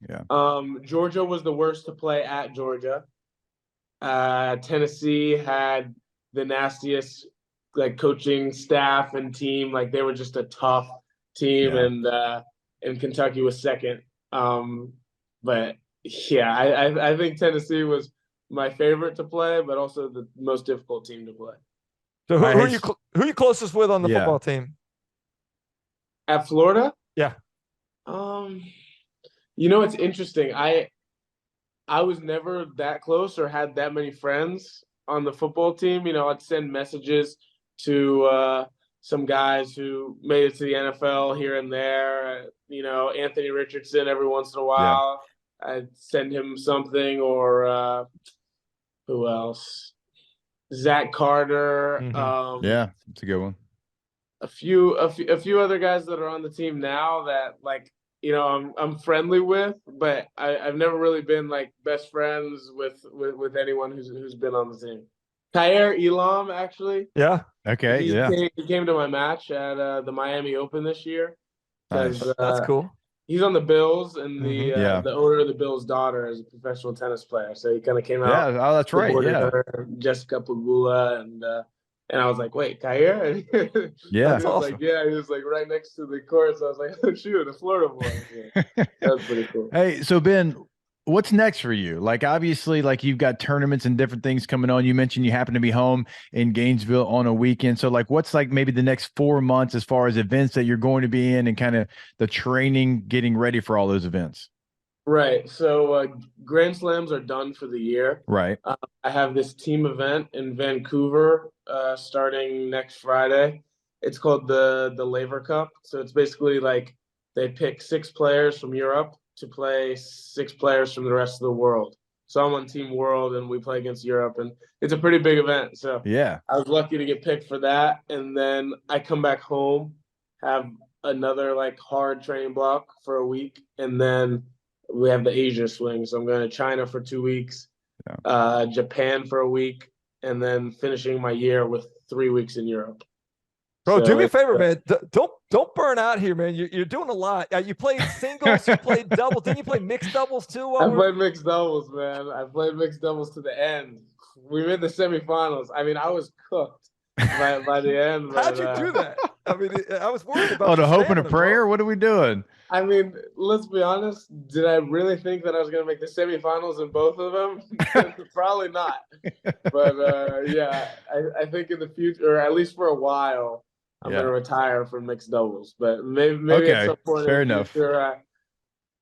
Yeah. Georgia was the worst to play at Georgia. Tennessee had the nastiest like coaching staff and team. Like they were just a tough team, and Kentucky was second. But yeah, I think Tennessee was my favorite to play, but also the most difficult team to play. So who are you closest with on the football team? At Florida? Yeah. It's interesting. I was never that close or had that many friends on the football team. I'd send messages to some guys who made it to the NFL here and there. Anthony Richardson every once in a while. Yeah. I'd send him something, or who else? Zach Carter. Mm-hmm. Yeah, it's a good one. A few other guys that are on the team now that like I'm friendly with, but I've never really been like best friends with anyone who's been on the team. Khair Elam, actually. Yeah. Okay. He came to my match at the Miami Open this year. Nice. That's cool. He's on the Bills, and the owner of the Bills' daughter is a professional tennis player. So he kind of came out. Yeah, that's right. Yeah, Jessica Pegula, and I was like, "Wait, Khair?" Yeah, that's awesome. He was like right next to the court. So I was like, "Oh shoot, a Florida boy." Yeah. That's pretty cool. Hey, so Ben, what's next for you? Like, obviously, like you've got tournaments and different things coming on. You mentioned you happen to be home in Gainesville on a weekend. So like, what's like maybe the next 4 months as far as events that you're going to be in and kind of the training, getting ready for all those events? Right. So Grand Slams are done for the year. Right. I have this team event in Vancouver starting next Friday. It's called the Laver Cup. So it's basically like they pick 6 players from Europe to play 6 players from the rest of the world. So I'm on Team World, and we play against Europe, and it's a pretty big event. So yeah, I was lucky to get picked for that. And then I come back home, have another like hard training block for a week, and then we have the Asia swing. So I'm going to China for 2 weeks, Japan for a week, and then finishing my year with 3 weeks in Europe. Bro, do me a favor, man. Don't burn out here, man. You're doing a lot. You played singles, you played doubles. Didn't you play mixed doubles too? I played mixed doubles, man. I played mixed doubles to the end. We made the semifinals. I mean, I was cooked by the end. How'd But, you do that? I mean, I was worried about Oh, the your hope and a stamina, prayer? bro. What are we doing? I mean, let's be honest. Did I really think that I was going to make the semifinals in both of them? Probably not. But yeah, I think in the future, or at least for a while, I'm Yeah. going to retire from mixed doubles. But maybe Okay, at some point fair in the enough. future,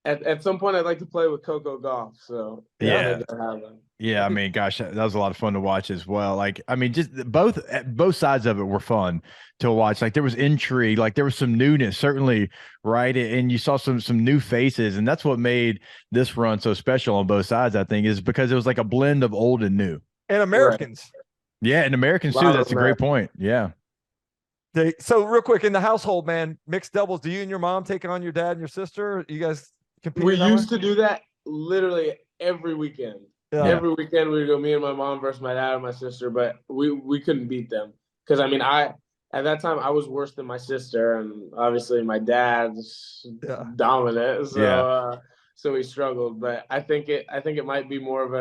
at some point, I'd like to play with Coco Golf. So Yeah. maybe I'll have that. Yeah, I mean, gosh, that was a lot of fun to watch as well. Like, I mean, just both sides of it were fun to watch. Like, there was intrigue, like there was some newness, certainly, right? And you saw some new faces, and that's what made this run so special on both sides. I think is because it was like a blend of old and new, And Americans. Yeah, and Americans Lot too. of That's a great point. Yeah. So real quick, in the household, man, mixed doubles. Do you and your mom take on your dad and your sister? You guys compete? We used to do that literally every weekend. Yeah. Every weekend we would go, me and my mom versus my dad and my sister, but we couldn't beat them because I mean at that time I was worse than my sister, and obviously my dad's dominant, so so we struggled. But I think it might be more of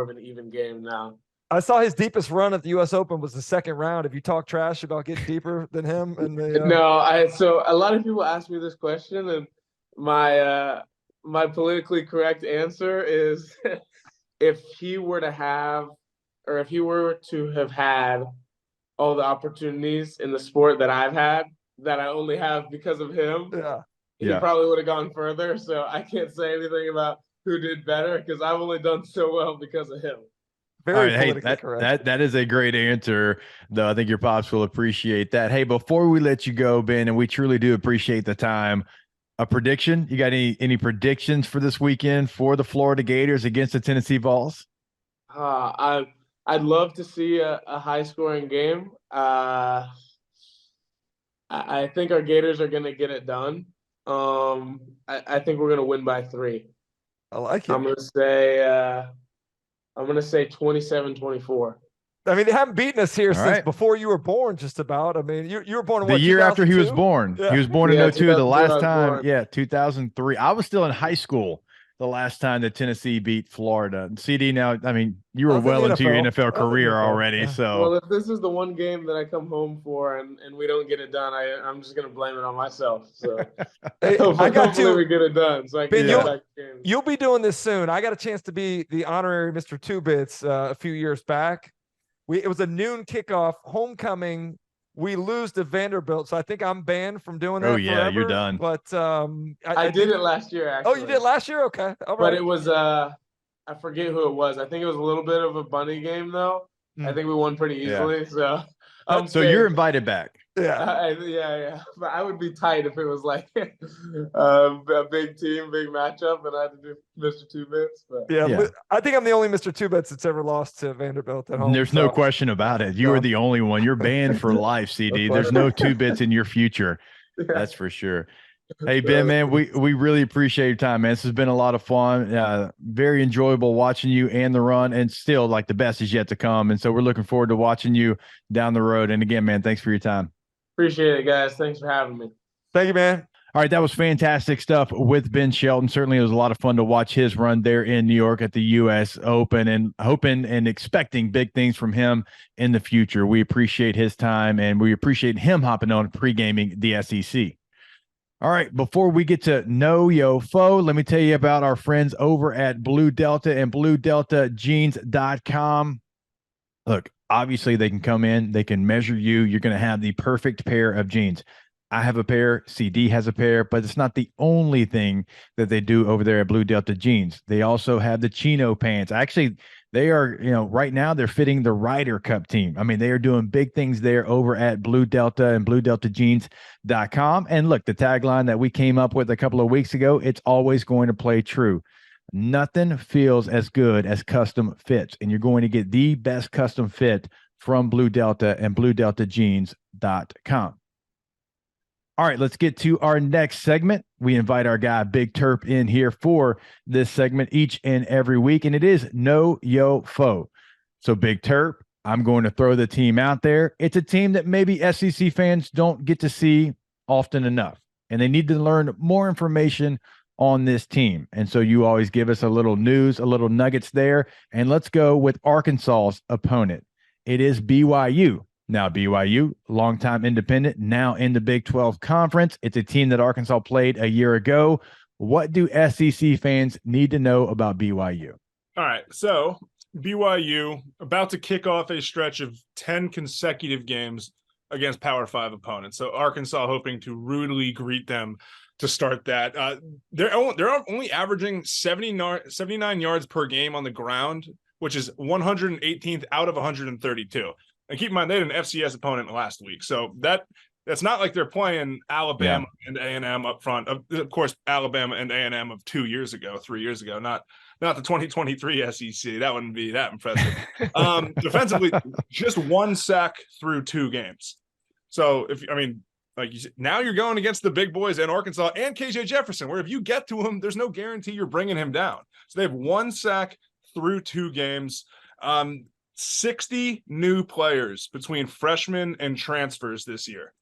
an even game now. I saw his deepest run at the U.S. Open was the second round. Have you talked trash about getting deeper than him? And No, so a lot of people ask me this question, and my politically correct answer is if he were to have had all the opportunities in the sport that I've had, that I only have because of him, he probably would have gone further. So I can't say anything about who did better because I've only done so well because of him. Very hey, that is a great answer, though. I think your pops will appreciate that. Hey, before we let you go, Ben, and we truly do appreciate the time, a prediction? You got any predictions for this weekend for the Florida Gators against the Tennessee Vols? I'd love to see a high scoring game. I think our Gators are going to get it done. I think we're going to win by 3. I like it. I'm going to say 27-24. I mean, they haven't beaten us here since before you were born, just about. I mean, you were born in the year after he was born. Yeah. He was born in 02. The last time, 2003. I was still in high school the last time that Tennessee beat Florida. CD, now, I mean, you were well into your NFL career already. So, well, if this is the one game that I come home for and we don't get it done, I'm just going to blame it on myself. So hopefully we get it done. So I can get back to games. You'll be doing this soon. I got a chance to be the honorary Mr. Two Bits a few years back. It was a noon kickoff, homecoming. We lose to Vanderbilt, so I think I'm banned from doing that. Oh yeah, forever. You're done. But I did it last year. Actually. Oh, you did last year? Okay, all right. But it was I forget who it was. I think it was a little bit of a bunny game though. I think we won pretty easily. So so you're invited back. Yeah. But I would be tight if it was like a big team, big matchup, and I had to do Mr. Two Bits. But yeah. I think I'm the only Mr. Two Bits that's ever lost to Vanderbilt at home. There's no question about it. You are the only one. You're banned for life, CD. There's no Two Bits in your future. That's for sure. Hey, Ben, man, we really appreciate your time, man. This has been a lot of fun. Very enjoyable watching you and the run, and still like the best is yet to come. And so we're looking forward to watching you down the road. And again, man, thanks for your time. Appreciate it, guys. Thanks for having me. Thank you, man. All right, that was fantastic stuff with Ben Shelton. Certainly, it was a lot of fun to watch his run there in New York at the U.S. Open, and hoping and expecting big things from him in the future. We appreciate his time, and we appreciate him hopping on Pregaming the SEC. All right, before we get to Know Yofo, let me tell you about our friends over at Blue Delta and BlueDeltaJeans.com. Look, obviously they can come in, they can measure you. You're going to have the perfect pair of jeans. I have a pair, CD has a pair, but it's not the only thing that they do over there at Blue Delta Jeans. They also have the chino pants. Actually, they are, right now they're fitting the Ryder Cup team. I mean, they are doing big things there over at Blue Delta and BlueDeltaJeans.com. And look, the tagline that we came up with a couple of weeks ago, it's always going to play true. Nothing feels as good as custom fits, and you're going to get the best custom fit from Blue Delta and BlueDeltaJeans.com. All right, let's get to our next segment. We invite our guy Big Terp in here for this segment each and every week, and it is Know Yofo. So Big Terp, I'm going to throw the team out there. It's a team that maybe SEC fans don't get to see often enough, and they need to learn more information on this team. And so you always give us a little news, a little nuggets there. And let's go with Arkansas's opponent. It is BYU. Now, BYU, longtime independent, now in the Big 12 Conference. It's a team that Arkansas played a year ago. What do SEC fans need to know about BYU? All right, so BYU about to kick off a stretch of 10 consecutive games against Power 5 opponents. So Arkansas hoping to rudely greet them to start that. They're only averaging 79 yards per game on the ground, which is 118th out of 132. And keep in mind, they had an FCS opponent last week. So that's not like they're playing Alabama and A&M up front. Of course, Alabama and A&M of 3 years ago, not the 2023 SEC. That wouldn't be that impressive. Defensively, just one sack through 2 games. So like you said, now you're going against the big boys in Arkansas and KJ Jefferson, where if you get to him, there's no guarantee you're bringing him down. So they have 1 sack through 2 games. 60 new players between freshmen and transfers this year.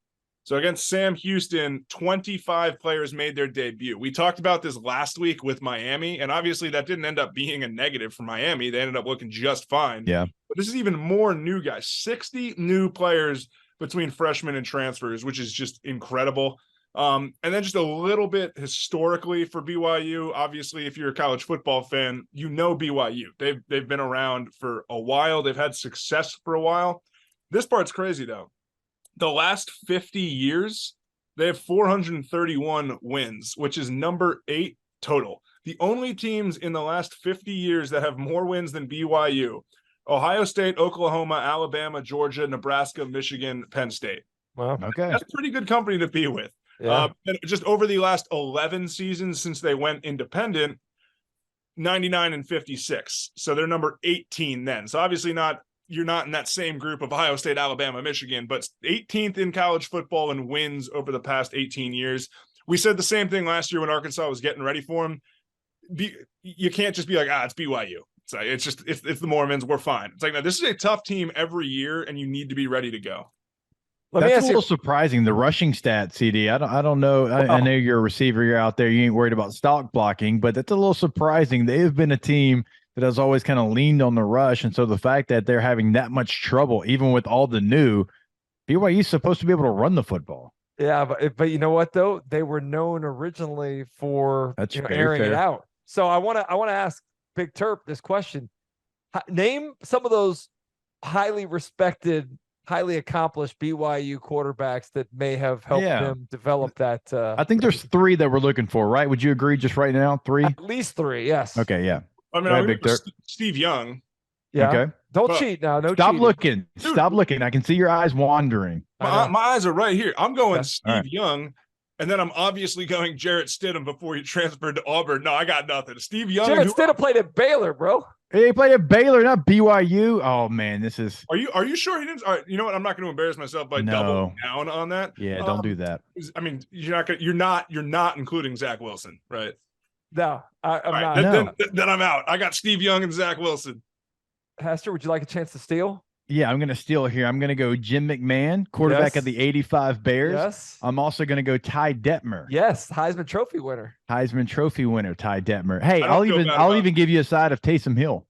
So against Sam Houston, 25 players made their debut. We talked about this last week with Miami, and obviously that didn't end up being a negative for Miami. They ended up looking just fine. Yeah. But this is even more new guys, 60 new players between freshmen and transfers, which is just incredible. And then just a little bit historically for BYU. Obviously, if you're a college football fan, you know BYU. They've been around for a while. They've had success for a while. This part's crazy, though. The last 50 years, they have 431 wins, which is number 8 total. The only teams in the last 50 years that have more wins than BYU: Ohio State, Oklahoma, Alabama, Georgia, Nebraska, Michigan, Penn State. Wow. Okay. That's pretty good company to be with. Yeah. And just over the last 11 seasons since they went independent, 99 and 56. So they're number 18 then. So obviously you're not in that same group of Ohio State, Alabama, Michigan, but 18th in college football in wins over the past 18 years. We said the same thing last year when Arkansas was getting ready for them. You can't just be like, it's BYU. So it's the Mormons. We're fine. It's like, no, this is a tough team every year, and you need to be ready to go. That's a little surprising. The rushing stat, CD. I don't know. I know you're a receiver. You're out there. You ain't worried about stock blocking, but that's a little surprising. They have been a team that has always kind of leaned on the rush, and so the fact that they're having that much trouble, even with all the new, BYU is supposed to be able to run the football. Yeah, but you know what though? They were known originally for airing it out. So I want to ask Big Terp this question: name some of those highly respected, highly accomplished BYU quarterbacks that may have helped them develop that. I think there's 3 that we're looking for, right? Would you agree just right now? 3? At least 3, yes. Okay, yeah. I mean, Steve Young. Yeah. Okay. Don't cheat now. No Stop cheating. looking. Dude, Stop looking. I can see your eyes wandering. My eyes are right here. I'm going Steve right. Young, and then I'm obviously going Jarrett Stidham before he transferred to Auburn. No, I got nothing. Steve Young. Jarrett Stidham played at Baylor, bro. He played at Baylor, not BYU. Oh man, this is. Are you sure he didn't? All right, you know what? I'm not going to embarrass myself by doubling down on that. Yeah, don't do that. I mean, you're not including Zach Wilson, right? No, I'm right, not. Then I'm out. I got Steve Young and Zach Wilson. Hester, would you like a chance to steal? Yeah, I'm going to steal here. I'm going to go Jim McMahon, quarterback of the '85 Bears. Yes. I'm also going to go Ty Detmer. Yes, Heisman Trophy winner. Heisman Trophy winner, Ty Detmer. Hey, I'll even give you a side of Taysom Hill.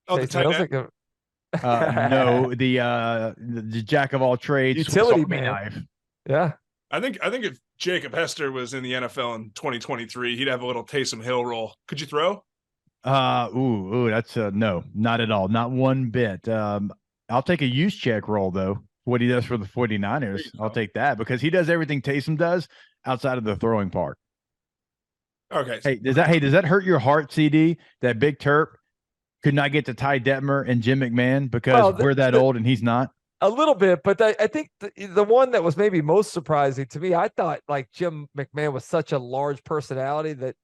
Oh, the tight end? No, the jack of all trades, utility man. Knife. Yeah. I think if Jacob Hester was in the NFL in 2023, he'd have a little Taysom Hill role. Could you throw? That's no, not at all. Not one bit. I'll take a use check role though. What he does for the 49ers. I'll take that because he does everything Taysom does outside of the throwing part. Okay. Hey, does that hurt your heart, CD, that Big Terp could not get to Ty Detmer and Jim McMahon because we're that old and he's not? A little bit, but I think the one that was maybe most surprising to me, I thought like Jim McMahon was such a large personality that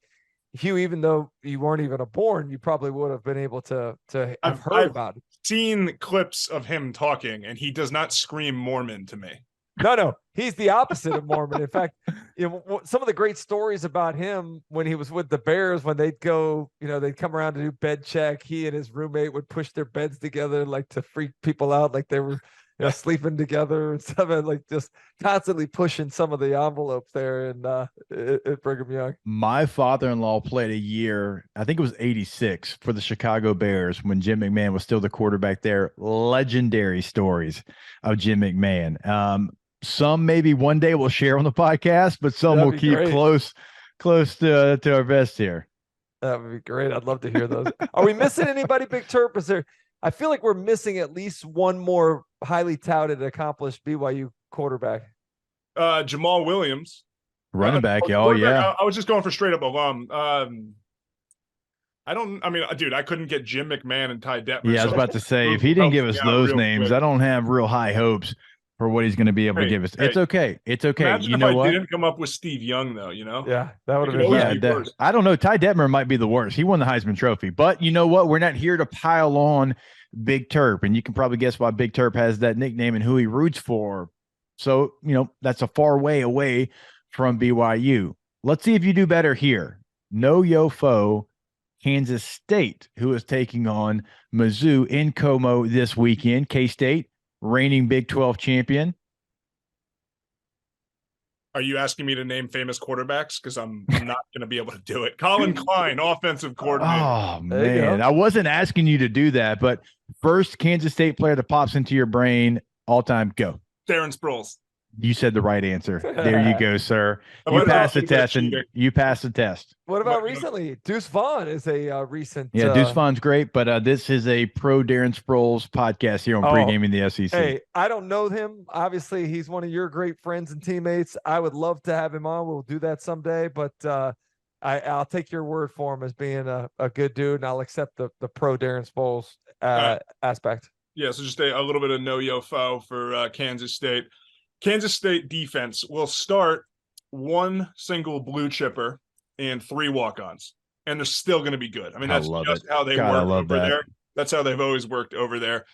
even though you weren't even born, you probably would have been able to have heard about it. Seen clips of him talking, and he does not scream Mormon to me. No, he's the opposite of Mormon. In fact, some of the great stories about him when he was with the Bears, when they'd go, they'd come around to do bed check. He and his roommate would push their beds together like to freak people out, like they were sleeping together and stuff, and like just constantly pushing some of the envelopes there and at Brigham Young. My father-in-law played a year, I think it was 86 for the Chicago Bears when Jim McMahon was still the quarterback there. Legendary stories of Jim McMahon. Some maybe one day we'll share on the podcast, but some That'd we'll be keep great. close to our vest here. That would be great. I'd love to hear those. Are we missing anybody, Big Terp? Is there? I feel like we're missing at least one more highly touted, accomplished BYU quarterback. Jamal Williams. Running back, oh quarterback, yeah. I was just going for straight up alum. Dude, I couldn't get Jim McMahon and Ty Detmer. Yeah, I was about to say, if he didn't give us those names, I don't have real high hopes for what he's going to be able to give us. It's okay. It's okay. Imagine you if know I what? didn't come up with Steve Young, though, Yeah, that would have It been could always bad. be worse. I don't know. Ty Detmer might be the worst. He won the Heisman Trophy. But you know what? We're not here to pile on Big Terp. And you can probably guess why Big Terp has that nickname and who he roots for. So, that's a far way away from BYU. Let's see if you do better here. No yofo, Kansas State, who is taking on Mizzou in Como this weekend. K-State, reigning Big 12 champion. Are you asking me to name famous quarterbacks? Because I'm not going to be able to do it. Colin Klein, offensive coordinator. Oh, man. I wasn't asking you to do that, but first Kansas State player that pops into your brain, all-time, go. Darren Sproles. You said the right answer. There you go, sir. You What passed the about test, and you passed the test. What about recently? Deuce Vaughn is a recent. Yeah, Deuce Vaughn's great, but this is a pro Darren Sproles podcast here on Pregaming the SEC. Hey, I don't know him. Obviously, he's one of your great friends and teammates. I would love to have him on. We'll do that someday, but I'll take your word for him as being a good dude, and I'll accept the pro Darren Sproles aspect. Yeah, so just a little bit of no yofo for Kansas State. Kansas State defense will start one single blue chipper and 3 walk-ons, and they're still going to be good. I mean, that's just how they work over there. That's how they've always worked over there.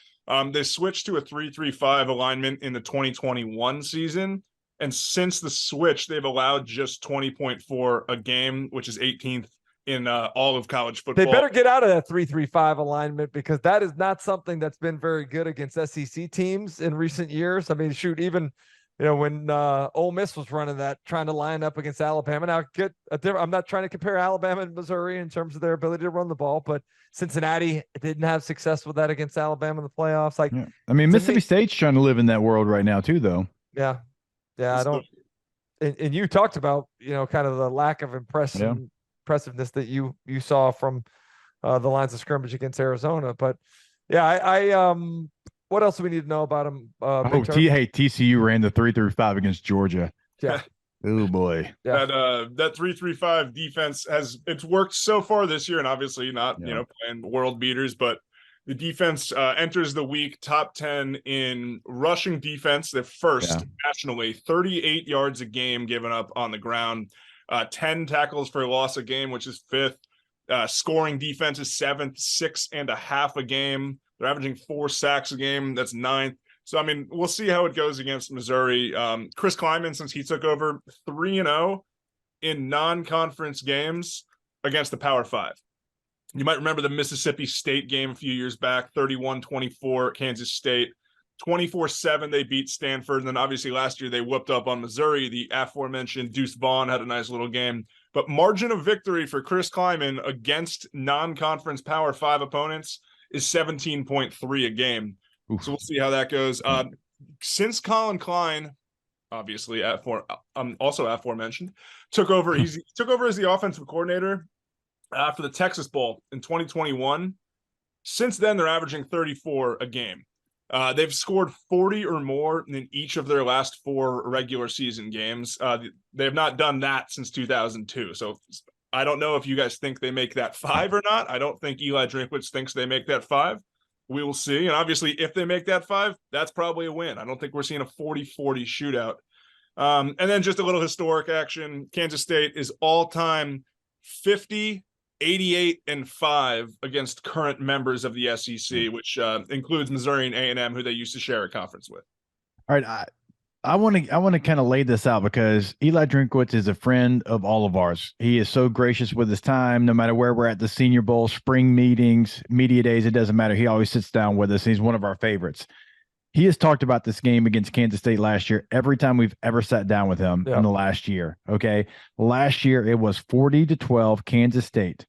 They switched to a 3-3-5 alignment in the 2021 season, and since the switch, they've allowed just 20.4 a game, which is 18th in all of college football. They better get out of that 3-3-5 alignment, because that is not something that's been very good against SEC teams in recent years. I mean, shoot, even when Ole Miss was running that, trying to line up against Alabama. Now, I'm not trying to compare Alabama and Missouri in terms of their ability to run the ball, but Cincinnati didn't have success with that against Alabama in the playoffs. I mean, Mississippi State's trying to live in that world right now too, though. Yeah, I don't. And you talked about kind of the lack of impressiveness that you saw from the lines of scrimmage against Arizona, but yeah, I what else do we need to know about him? TCU ran the 3-5 against Georgia. Yeah. Oh boy. Yeah. That 3-3-5 defense it's worked so far this year, and obviously not playing world beaters, but the defense enters the week top 10 in rushing defense. They're first nationally, 38 yards a game given up on the ground, 10 tackles for loss a game, which is 5th. Scoring defense is 7th, 6.5 a game. They're averaging 4 sacks a game. That's 9th. So, I mean, we'll see how it goes against Missouri. Chris Klieman, since he took over, 3-0 in non-conference games against the Power 5. You might remember the Mississippi State game a few years back, 31-24 Kansas State. 24-7, they beat Stanford. And then obviously last year they whooped up on Missouri. The aforementioned Deuce Vaughn had a nice little game. But margin of victory for Chris Klieman against non-conference Power 5 opponents is 17.3 a game. Oof. So we'll see how that goes. Since Colin Klein, obviously also aforementioned, took over, he took over as the offensive coordinator for the Texas Bowl in 2021. Since then, they're averaging 34 a game. They've scored 40 or more in each of their last 4 regular season games. They have not done that since 2002. So I don't know if you guys think they make that 5 or not. I don't think Eli Drinkwitz thinks they make that 5. We will see. And obviously, if they make that 5, that's probably a win. I don't think we're seeing a 40-40 shootout. And then just a little historic action. Kansas State is all-time 50, 88-5 against current members of the SEC, which includes Missouri and A&M, who they used to share a conference with. All right, I want to kind of lay this out because Eli Drinkwitz is a friend of all of ours. He is so gracious with his time, no matter where we're at the Senior Bowl, spring meetings, media days, it doesn't matter. He always sits down with us. He's one of our favorites. He has talked about this game against Kansas State last year every time we've ever sat down with him Yeah. in the last year. Okay. Last year it was 40-12 Kansas State.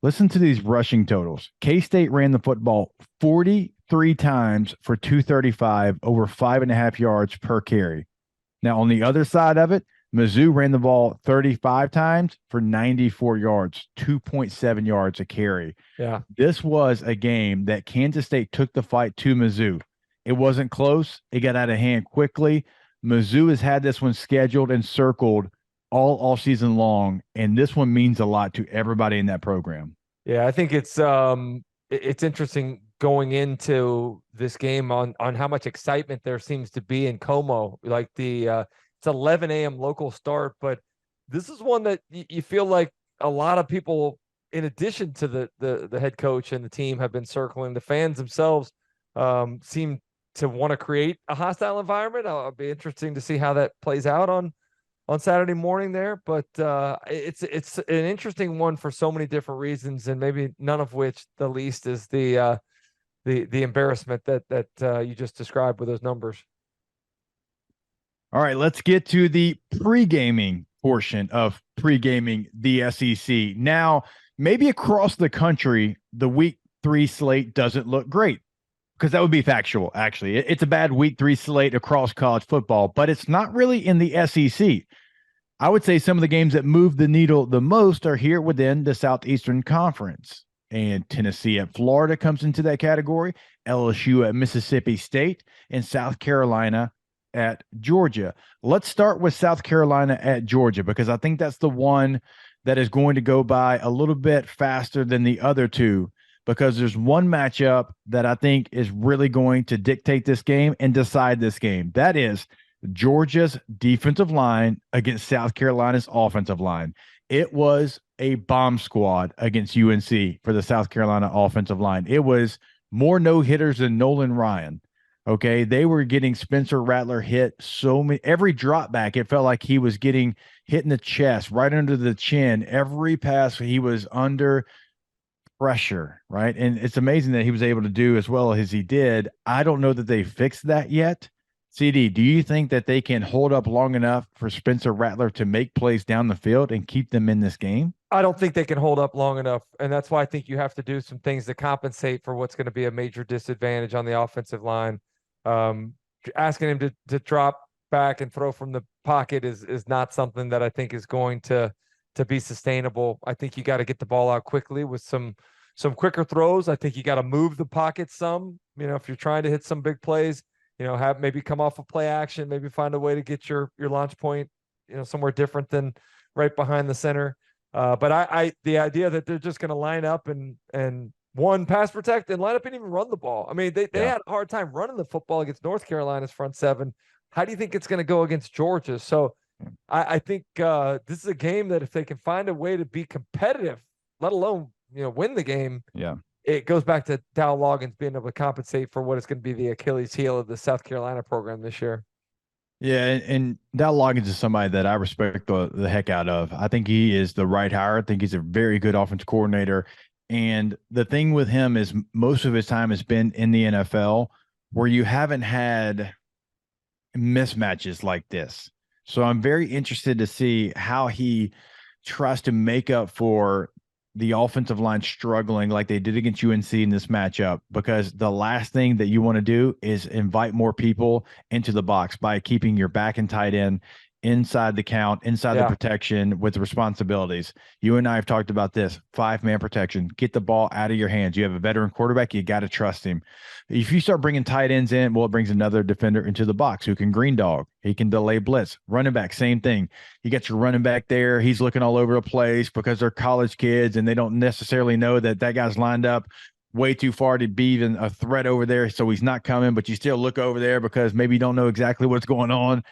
Listen to these rushing totals. K-State ran the football 43 times for 235, over 5.5 yards per carry. Now, on the other side of it, Mizzou ran the ball 35 times for 94 yards, 2.7 yards a carry. Yeah. This was a game that Kansas State took the fight to Mizzou. It wasn't close. It got out of hand quickly. Mizzou has had this one scheduled and circled all season long, and this one means a lot to everybody in that program. Yeah, I think it's interesting going into this game on how much excitement there seems to be in Como. Like it's 11 a.m. local start, but this is one that you feel like a lot of people, in addition to the head coach and the team, have been circling. The fans themselves seem to want to create a hostile environment. It'll be interesting to see how that plays out on Saturday morning there, but it's an interesting one for so many different reasons, and maybe none of which the least is the embarrassment that you just described with those numbers. All right, let's get to the pre-gaming portion of Pregaming the SEC. Now, maybe across the country, the week 3 slate doesn't look great, because that would be factual, actually. It's a bad week 3 slate across college football, but it's not really in the SEC. I would say some of the games that move the needle the most are here within the Southeastern Conference. And Tennessee at Florida comes into that category, LSU at Mississippi State, and South Carolina at Georgia. Let's start with South Carolina at Georgia, because I think that's the one that is going to go by a little bit faster than the other two, because there's one matchup that I think is really going to dictate this game and decide this game. That is Georgia's defensive line against South Carolina's offensive line. It was a bomb squad against UNC for the South Carolina offensive line. It was more no-hitters than Nolan Ryan. Okay, they were getting Spencer Rattler hit so many. Every drop back, it felt like he was getting hit in the chest, right under the chin. Every pass, he was under pressure, right? And it's amazing that he was able to do as well as he did. I don't know that they fixed that yet. CD, do you think that they can hold up long enough for Spencer Rattler to make plays down the field and keep them in this game? I don't think they can hold up long enough, and that's why I think you have to do some things to compensate for what's going to be a major disadvantage on the offensive line. Asking him to drop back and throw from the pocket is not something that I think is going to be sustainable. I think you got to get the ball out quickly with some quicker throws. I think you got to move the pocket some. You know, if you're trying to hit some big plays, you know, have maybe come off a play action, maybe find a way to get your launch point, you know, somewhere different than right behind the center. But the idea that they're just going to line up and one, pass protect, and line up and even run the ball. I mean, they had a hard time running the football against North Carolina's front seven. How do you think it's going to go against Georgia? So I think this is a game that if they can find a way to be competitive, let alone, you know, win the game, it goes back to Dow Loggins being able to compensate for what is going to be the Achilles heel of the South Carolina program this year. Yeah, and Dow Loggins is somebody that I respect the heck out of. I think he is the right hire. I think he's a very good offense coordinator. And the thing with him is most of his time has been in the NFL, where you haven't had mismatches like this. So I'm very interested to see how he tries to make up for the offensive line struggling like they did against UNC in this matchup, because the last thing that you want to do is invite more people into the box by keeping your back and tight end inside the count, inside the protection with the responsibilities. You and I have talked about this 5-man protection. Get the ball out of your hands. You have a veteran quarterback. You got to trust him. If you start bringing tight ends in, well, it brings another defender into the box who can green dog. He can delay blitz. Running back, same thing. You got your running back there. He's looking all over the place because they're college kids and they don't necessarily know that guy's lined up way too far to be even a threat over there. So he's not coming, but you still look over there because maybe you don't know exactly what's going on.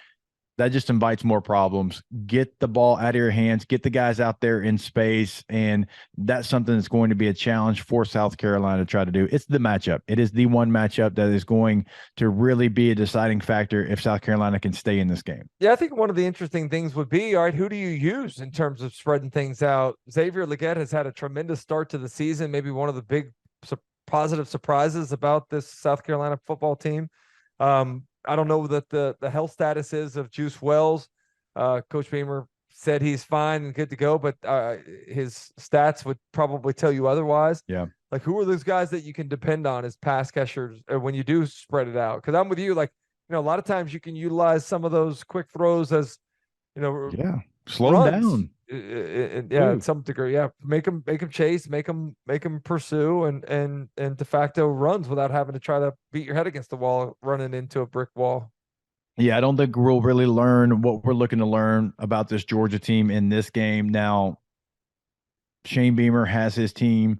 That just invites more problems. Get the ball out of your hands, get the guys out there in space, and that's something that's going to be a challenge for South Carolina to try to do. It's the matchup. It is the one matchup that is going to really be a deciding factor if South Carolina can stay in this game. Yeah, I think one of the interesting things would be, all right, who do you use in terms of spreading things out? Xavier Legette has had a tremendous start to the season, maybe one of the big positive surprises about this South Carolina football team. I don't know what the health status is of Juice Wells. Coach Beamer said he's fine and good to go, but his stats would probably tell you otherwise. Yeah. Like, who are those guys that you can depend on as pass catchers when you do spread it out? Because I'm with you. Like, a lot of times you can utilize some of those quick throws as, Yeah. Slow them runs. down. Yeah, at some degree. Yeah, make them chase, make them pursue, and de facto runs without having to try to beat your head against the wall, running into a brick wall. Yeah, I don't think we'll really learn what we're looking to learn about this Georgia team in this game. Now, Shane Beamer has his team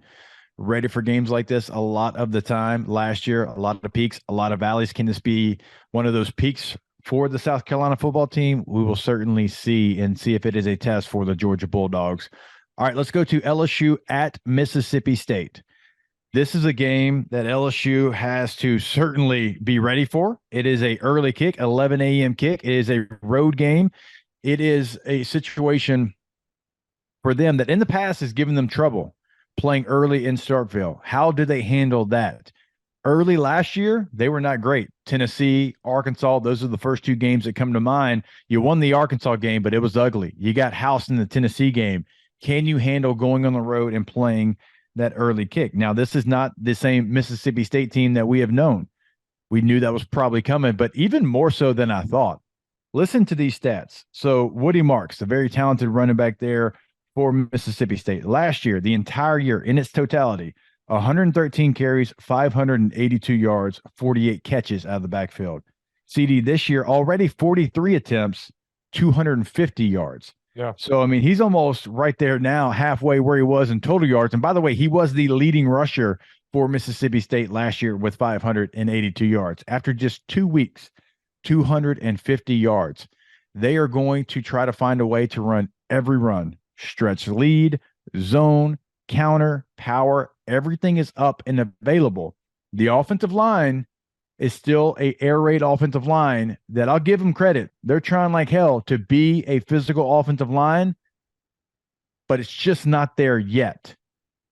ready for games like this a lot of the time. Last year, a lot of peaks, a lot of valleys. Can this be one of those peaks for the South Carolina football team? We will certainly see if it is a test for the Georgia Bulldogs. All right, let's go to LSU at Mississippi State. This is a game that LSU has to certainly be ready for. It is a early kick, 11 a.m. kick. It is a road game. It is a situation for them that in the past has given them trouble playing early in Starkville. How did they handle that? Early last year, they were not great. Tennessee, Arkansas, those are the first two games that come to mind. You won the Arkansas game, but it was ugly. You got housed in the Tennessee game. Can you handle going on the road and playing that early kick? Now, this is not the same Mississippi State team that we have known. We knew that was probably coming, but even more so than I thought. Listen to these stats. So Woody Marks, a very talented running back there for Mississippi State. Last year, the entire year in its totality, 113 carries, 582 yards, 48 catches out of the backfield. CD this year, already 43 attempts, 250 yards. Yeah. So, I mean, he's almost right there now, halfway where he was in total yards. And by the way, he was the leading rusher for Mississippi State last year with 582 yards. After just 2 weeks, 250 yards. They are going to try to find a way to run every run. Stretch lead, zone, counter, power, everything is up and available. The offensive line is still a air raid offensive line that I'll give them credit. They're trying like hell to be a physical offensive line, but it's just not there yet.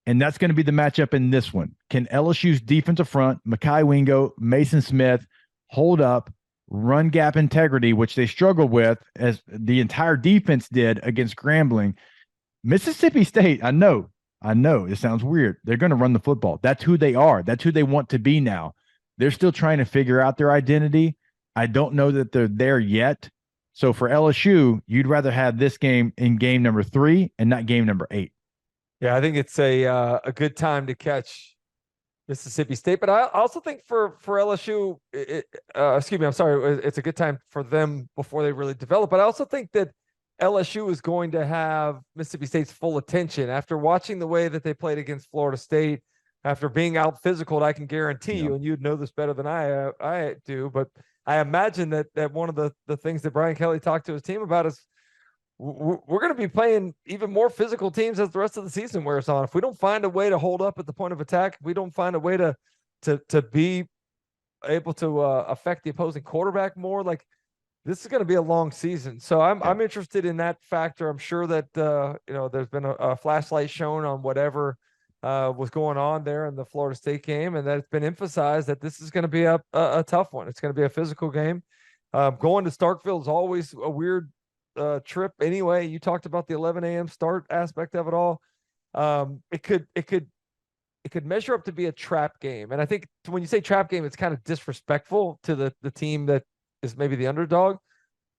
And that's going to be the matchup in this one. Can LSU's defensive front, Mekhi Wingo, Mason Smith, hold up, run gap integrity, which they struggled with as the entire defense did against Grambling? Mississippi State, I know it sounds weird. They're going to run the football. That's who they are. That's who they want to be now. They're still trying to figure out their identity. I don't know that they're there yet. So for LSU, you'd rather have this game in game number 3 and not game number 8. Yeah, I think it's a good time to catch Mississippi State, but I also think for LSU, excuse me, I'm sorry, it's a good time for them before they really develop. But I also think that LSU is going to have Mississippi State's full attention after watching the way that they played against Florida State, after being out physical. I can guarantee you, and you'd know this better than I do, but I imagine that one of the things that Brian Kelly talked to his team about is we're going to be playing even more physical teams as the rest of the season wears on. If we don't find a way to hold up at the point of attack, if we don't find a way to be able to affect the opposing quarterback more, like, this is going to be a long season. So I'm interested in that factor. I'm sure that there's been a flashlight shown on whatever was going on there in the Florida State game, and that it's been emphasized that this is going to be a tough one. It's going to be a physical game. Going to Starkville is always a weird trip anyway. You talked about the 11 a.m. start aspect of it all. It could measure up to be a trap game. And I think when you say trap game, it's kind of disrespectful to the team that is maybe the underdog,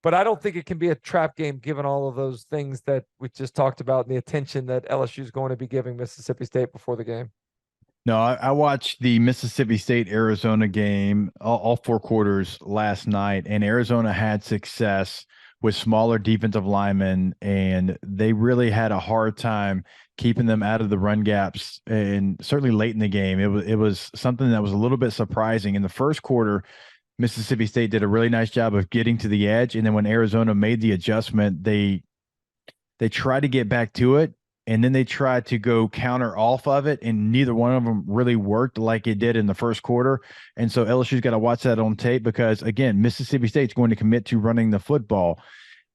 but I don't think it can be a trap game given all of those things that we just talked about and the attention that LSU is going to be giving Mississippi State before the game. No, I watched the Mississippi State-Arizona game, all 4 quarters last night, and Arizona had success with smaller defensive linemen, and they really had a hard time keeping them out of the run gaps, and certainly late in the game. It was something that was a little bit surprising. In the first quarter, Mississippi State did a really nice job of getting to the edge, and then when Arizona made the adjustment, they tried to get back to it, and then they tried to go counter off of it, and neither one of them really worked like it did in the first quarter. And so LSU's got to watch that on tape because, again, Mississippi State's going to commit to running the football.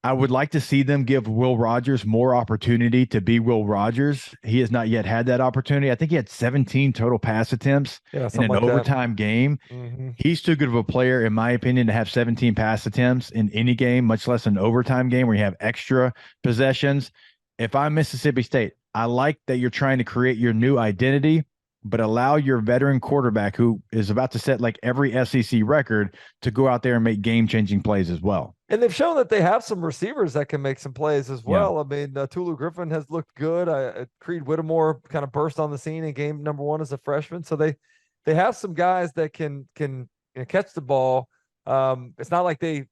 I would like to see them give Will Rogers more opportunity to be Will Rogers. He has not yet had that opportunity. I think he had 17 total pass attempts Yeah, in something an like that. overtime game. Mhm. He's too good of a player, in my opinion, to have 17 pass attempts in any game, much less an overtime game where you have extra possessions. If I'm Mississippi State, I like that you're trying to create your new identity, but allow your veteran quarterback who is about to set like every SEC record to go out there and make game-changing plays as well. And they've shown that they have some receivers that can make some plays as Yeah. well. I mean, Tulu Griffin has looked good. Creed Whittemore kind of burst on the scene in game number 1 as a freshman. So they have some guys that can catch the ball. It's not like they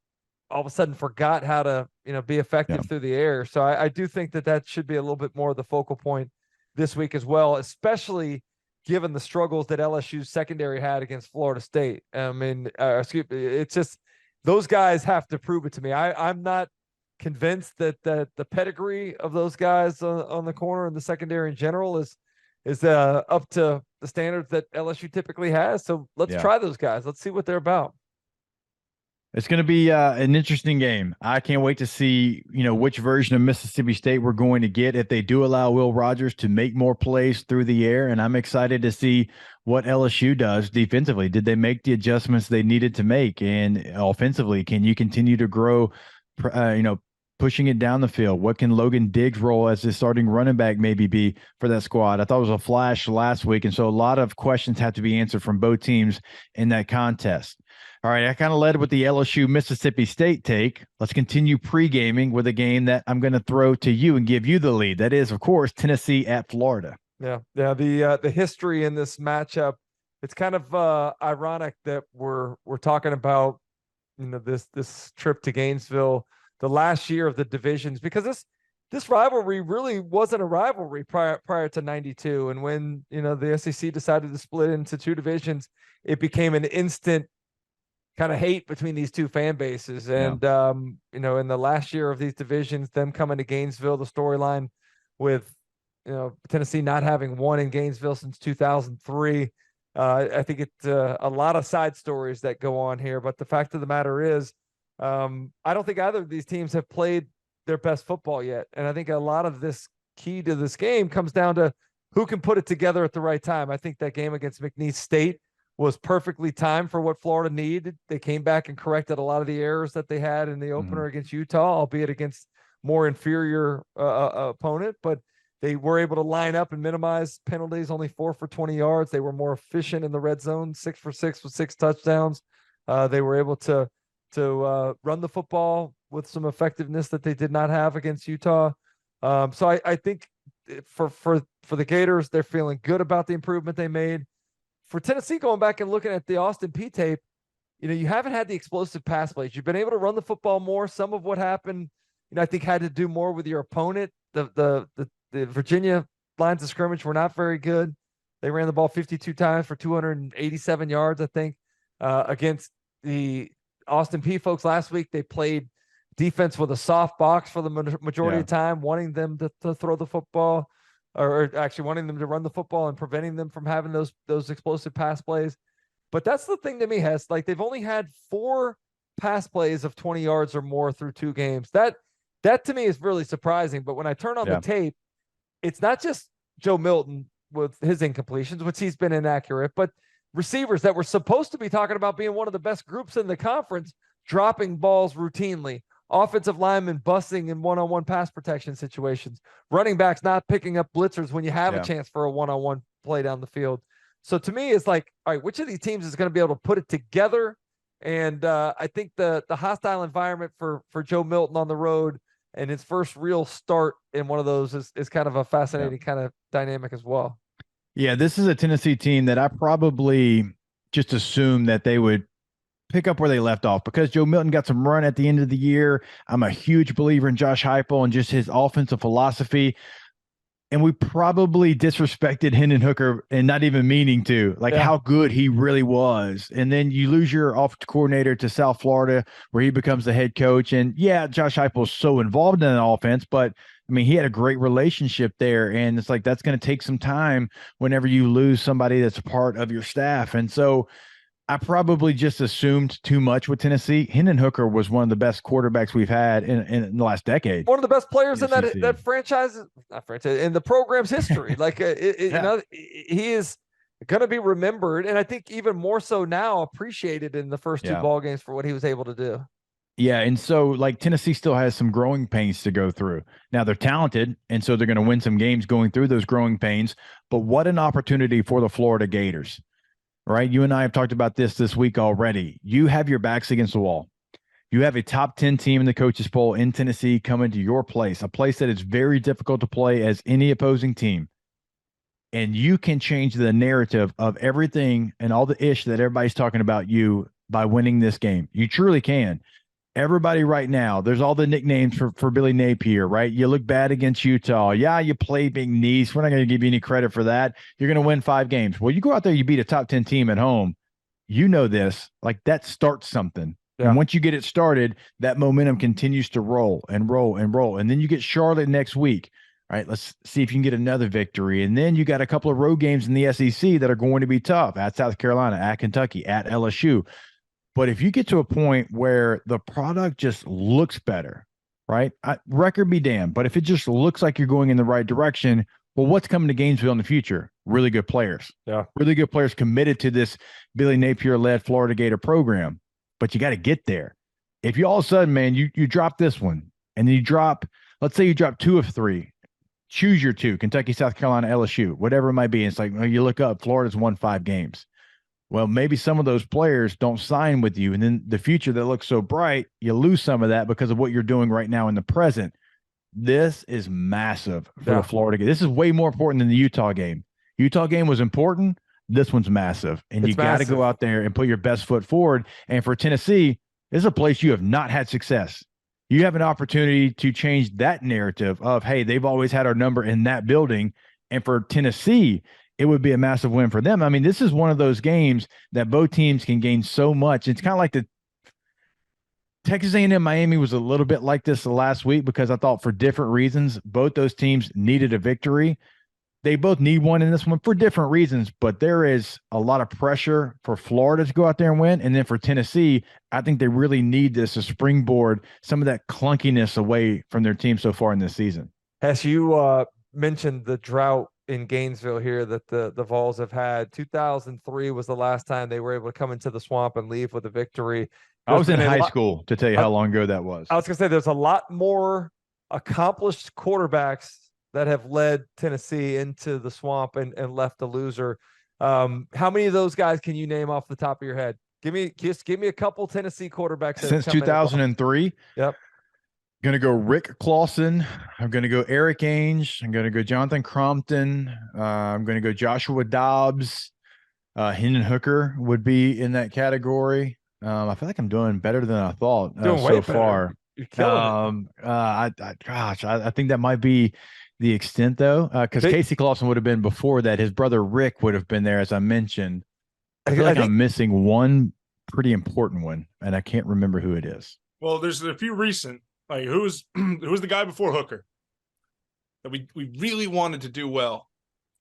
all of a sudden forgot how to be effective through the air. So I do think that should be a little bit more of the focal point this week as well, especially given the struggles that LSU's secondary had against Florida State. I mean, it's just those guys have to prove it to me. I'm not convinced that the pedigree of those guys on the corner and the secondary in general is up to the standards that LSU typically has. So let's try those guys. Let's see what they're about. It's going to be an interesting game. I can't wait to see, which version of Mississippi State we're going to get if they do allow Will Rogers to make more plays through the air. And I'm excited to see what LSU does defensively. Did they make the adjustments they needed to make? And offensively, can you continue to grow, pushing it down the field? What can Logan Diggs' role as the starting running back maybe be for that squad? I thought it was a flash last week. And so a lot of questions have to be answered from both teams in that contest. All right, I kind of led with the LSU Mississippi State take. Let's continue pre-gaming with a game that I'm going to throw to you and give you the lead. That is, of course, Tennessee at Florida. Yeah. The history in this matchup, it's kind of ironic that we're talking about this trip to Gainesville, the last year of the divisions, because this rivalry really wasn't a rivalry prior to 92, and when the SEC decided to split into 2 divisions, it became an instant kind of hate between these 2 fan bases. And in the last year of these divisions, them coming to Gainesville, the storyline with Tennessee not having won in Gainesville since 2003. I think it's a lot of side stories that go on here, but the fact of the matter is, I don't think either of these teams have played their best football yet. And I think a lot of this key to this game comes down to who can put it together at the right time. I think that game against McNeese State was perfectly timed for what Florida needed. They came back and corrected a lot of the errors that they had in the opener against Utah, albeit against more inferior opponent, but they were able to line up and minimize penalties, only 4 for 20 yards. They were more efficient in the red zone, 6 for 6 with 6 touchdowns. They were able to run the football with some effectiveness that they did not have against Utah. So I think for the Gators, they're feeling good about the improvement they made. For Tennessee, going back and looking at the Austin Peay tape, you haven't had the explosive pass plays. You've been able to run the football more. Some of what happened, I think had to do more with your opponent. The Virginia lines of scrimmage were not very good. They ran the ball 52 times for 287 yards, I think. Against the Austin Peay folks last week, they played defense with a soft box for the majority of time, wanting them to throw the football, or actually wanting them to run the football and preventing them from having those explosive pass plays. But that's the thing to me, Hess. Like, they've only had 4 pass plays of 20 yards or more through 2 games. That to me is really surprising. But when I turn on the tape, it's not just Joe Milton with his incompletions, which he's been inaccurate, but receivers that were supposed to be talking about being one of the best groups in the conference dropping balls routinely. Offensive linemen busting in one-on-one pass protection situations, running backs not picking up blitzers when you have a chance for a one-on-one play down the field. So to me, it's like, all right, which of these teams is going to be able to put it together? And I think the hostile environment for Joe Milton on the road and his first real start in one of those is kind of a fascinating kind of dynamic as well. Yeah, this is a Tennessee team that I probably just assumed that they would pick up where they left off, because Joe Milton got some run at the end of the year. I'm a huge believer in Josh Heupel and just his offensive philosophy. And we probably disrespected Hendon Hooker, and not even meaning to, how good he really was. And then you lose your offensive coordinator to South Florida, where he becomes the head coach. And Josh Heupel is so involved in the offense, but I mean, he had a great relationship there. And it's like, that's going to take some time whenever you lose somebody that's a part of your staff. And so I probably just assumed too much with Tennessee. Hendon Hooker was one of the best quarterbacks we've had in the last decade. One of the best players in SEC. that franchise, not franchise, in the program's history. Like, you know, he is going to be remembered, and I think even more so now appreciated in the first two ball games for what he was able to do. Yeah, and so like Tennessee still has some growing pains to go through. Now they're talented, and so they're going to win some games going through those growing pains. But what an opportunity for the Florida Gators, right? You and I have talked about this week already. You have your backs against the wall. You have a top 10 team in the coaches poll in Tennessee coming to your place, a place that is very difficult to play as any opposing team. And you can change the narrative of everything and all the ish that everybody's talking about you by winning this game. You truly can. Everybody right now, there's all the nicknames for Billy Napier, right? You look bad against Utah. Yeah, you play Big Nice. We're not going to give you any credit for that. You're going to win 5 games. Well, you go out there, you beat a top 10 team at home. You know this. Like, that starts something. Yeah. And once you get it started, that momentum continues to roll and roll and roll. And then you get Charlotte next week. All right, let's see if you can get another victory. And then you got a couple of road games in the SEC that are going to be tough, at South Carolina, at Kentucky, at LSU. But if you get to a point where the product just looks better, right? Record be damned. But if it just looks like you're going in the right direction, well, what's coming to Gainesville in the future? Really good players. Yeah. Really good players committed to this Billy Napier-led Florida Gator program. But you got to get there. If you all of a sudden, man, you drop this one, and then you drop, let's say you drop 2 of 3. Choose your 2, Kentucky, South Carolina, LSU, whatever it might be. It's like, well, you look up, Florida's won 5 games. Well, maybe some of those players don't sign with you. And then the future that looks so bright, you lose some of that because of what you're doing right now in the present. This is massive for the Florida game. This is way more important than the Utah game. Utah game was important. This one's massive. And you got to go out there and put your best foot forward. And for Tennessee, this is a place you have not had success. You have an opportunity to change that narrative of, hey, they've always had our number in that building. And for Tennessee, it would be a massive win for them. I mean, this is one of those games that both teams can gain so much. It's kind of like the Texas A&M Miami was a little bit like this the last week because I thought for different reasons, both those teams needed a victory. They both need one in this one for different reasons, but there is a lot of pressure for Florida to go out there and win. And then for Tennessee, I think they really need this to springboard some of that clunkiness away from their team so far in this season. As you mentioned the drought in Gainesville here that the Vols have had, 2003 was the last time they were able to come into the Swamp and leave with a victory. I was in high school to tell you how long ago that was. I was going to say there's a lot more accomplished quarterbacks that have led Tennessee into the Swamp and left a loser. How many of those guys can you name off the top of your head? Give me a couple Tennessee quarterbacks since 2003. Yep. Going to go Rick Clausen. I'm going to go Eric Ainge. I'm going to go Jonathan Crompton. I'm going to go Joshua Dobbs. Hendon Hooker would be in that category. I feel like I'm doing better than I thought so far. You're killing it. I think that might be the extent, though, because Casey Clausen would have been before that. His brother Rick would have been there, as I mentioned. I feel like I'm missing one pretty important one, and I can't remember who it is. Well, there's a few recent. Like who's the guy before Hooker that we really wanted to do well,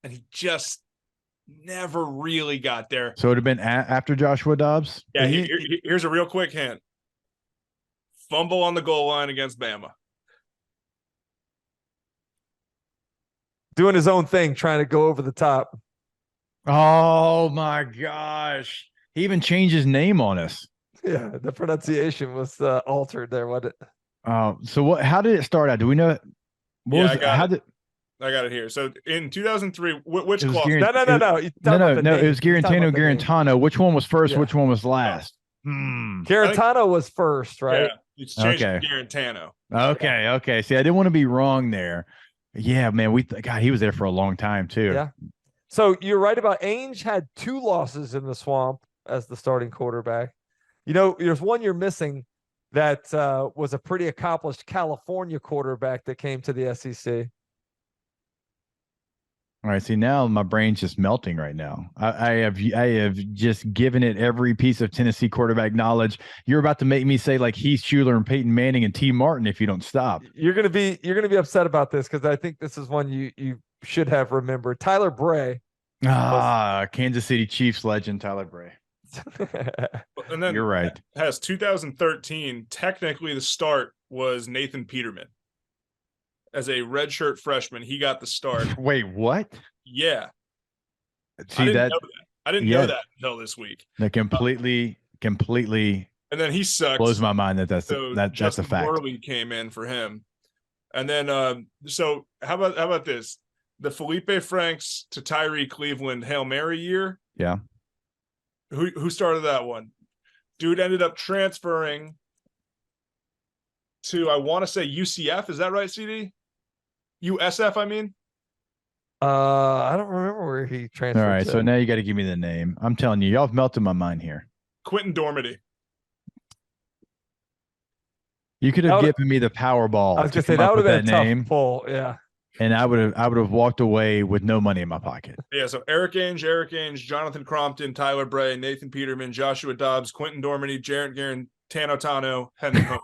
and he just never really got there. So it would have been after Joshua Dobbs. Yeah, here's a real quick hint: fumble on the goal line against Bama. Doing his own thing, trying to go over the top. Oh my gosh! He even changed his name on us. Yeah, the pronunciation was altered there, wasn't it? So what? How did it start out? Do we know? I got it here. So in 2003, which clause? No. It was Garantano. Which one was first? Yeah. Which one was last? Garantano was first, right? Yeah, it's changed to Garantano. Okay. See, I didn't want to be wrong there. Yeah, man. He was there for a long time too. Yeah. So you're right about Ainge had 2 losses in the Swamp as the starting quarterback. You know, there's one you're missing. That was a pretty accomplished California quarterback that came to the SEC. All right. See, now my brain's just melting right now. I have just given it every piece of Tennessee quarterback knowledge. You're about to make me say like Heath Schuler and Peyton Manning and T. Martin if you don't stop. You're gonna be upset about this because I think this is one you should have remembered. Tyler Bray. Kansas City Chiefs legend Tyler Bray. And then You're right. has 2013. Technically, the start was Nathan Peterman as a redshirt freshman. He got the start. Wait, what? Yeah, See I didn't that? know that. I didn't Yeah. know that until this week. That completely And then he sucks. blows my mind that So that's a Justin fact. Worley came in for him. And then so how about this? The Felipe Franks to Tyree Cleveland Hail Mary year. Yeah. Who started that one? Dude ended up transferring to, I want to say, UCF. Is that right, CD? USF, I mean. I don't remember where he transferred. All right. to. So now you got to give me the name. I'm telling you, y'all have melted my mind here. Quentin Dormady. You could have given me the Powerball. I was gonna say that would have been a tough pull. Yeah. And I would have walked away with no money in my pocket. Yeah, so Eric Ainge, Jonathan Crompton, Tyler Bray, Nathan Peterman, Joshua Dobbs, Quentin Dormady, Jarrett Guerin, Tano Tano, Henry Hope.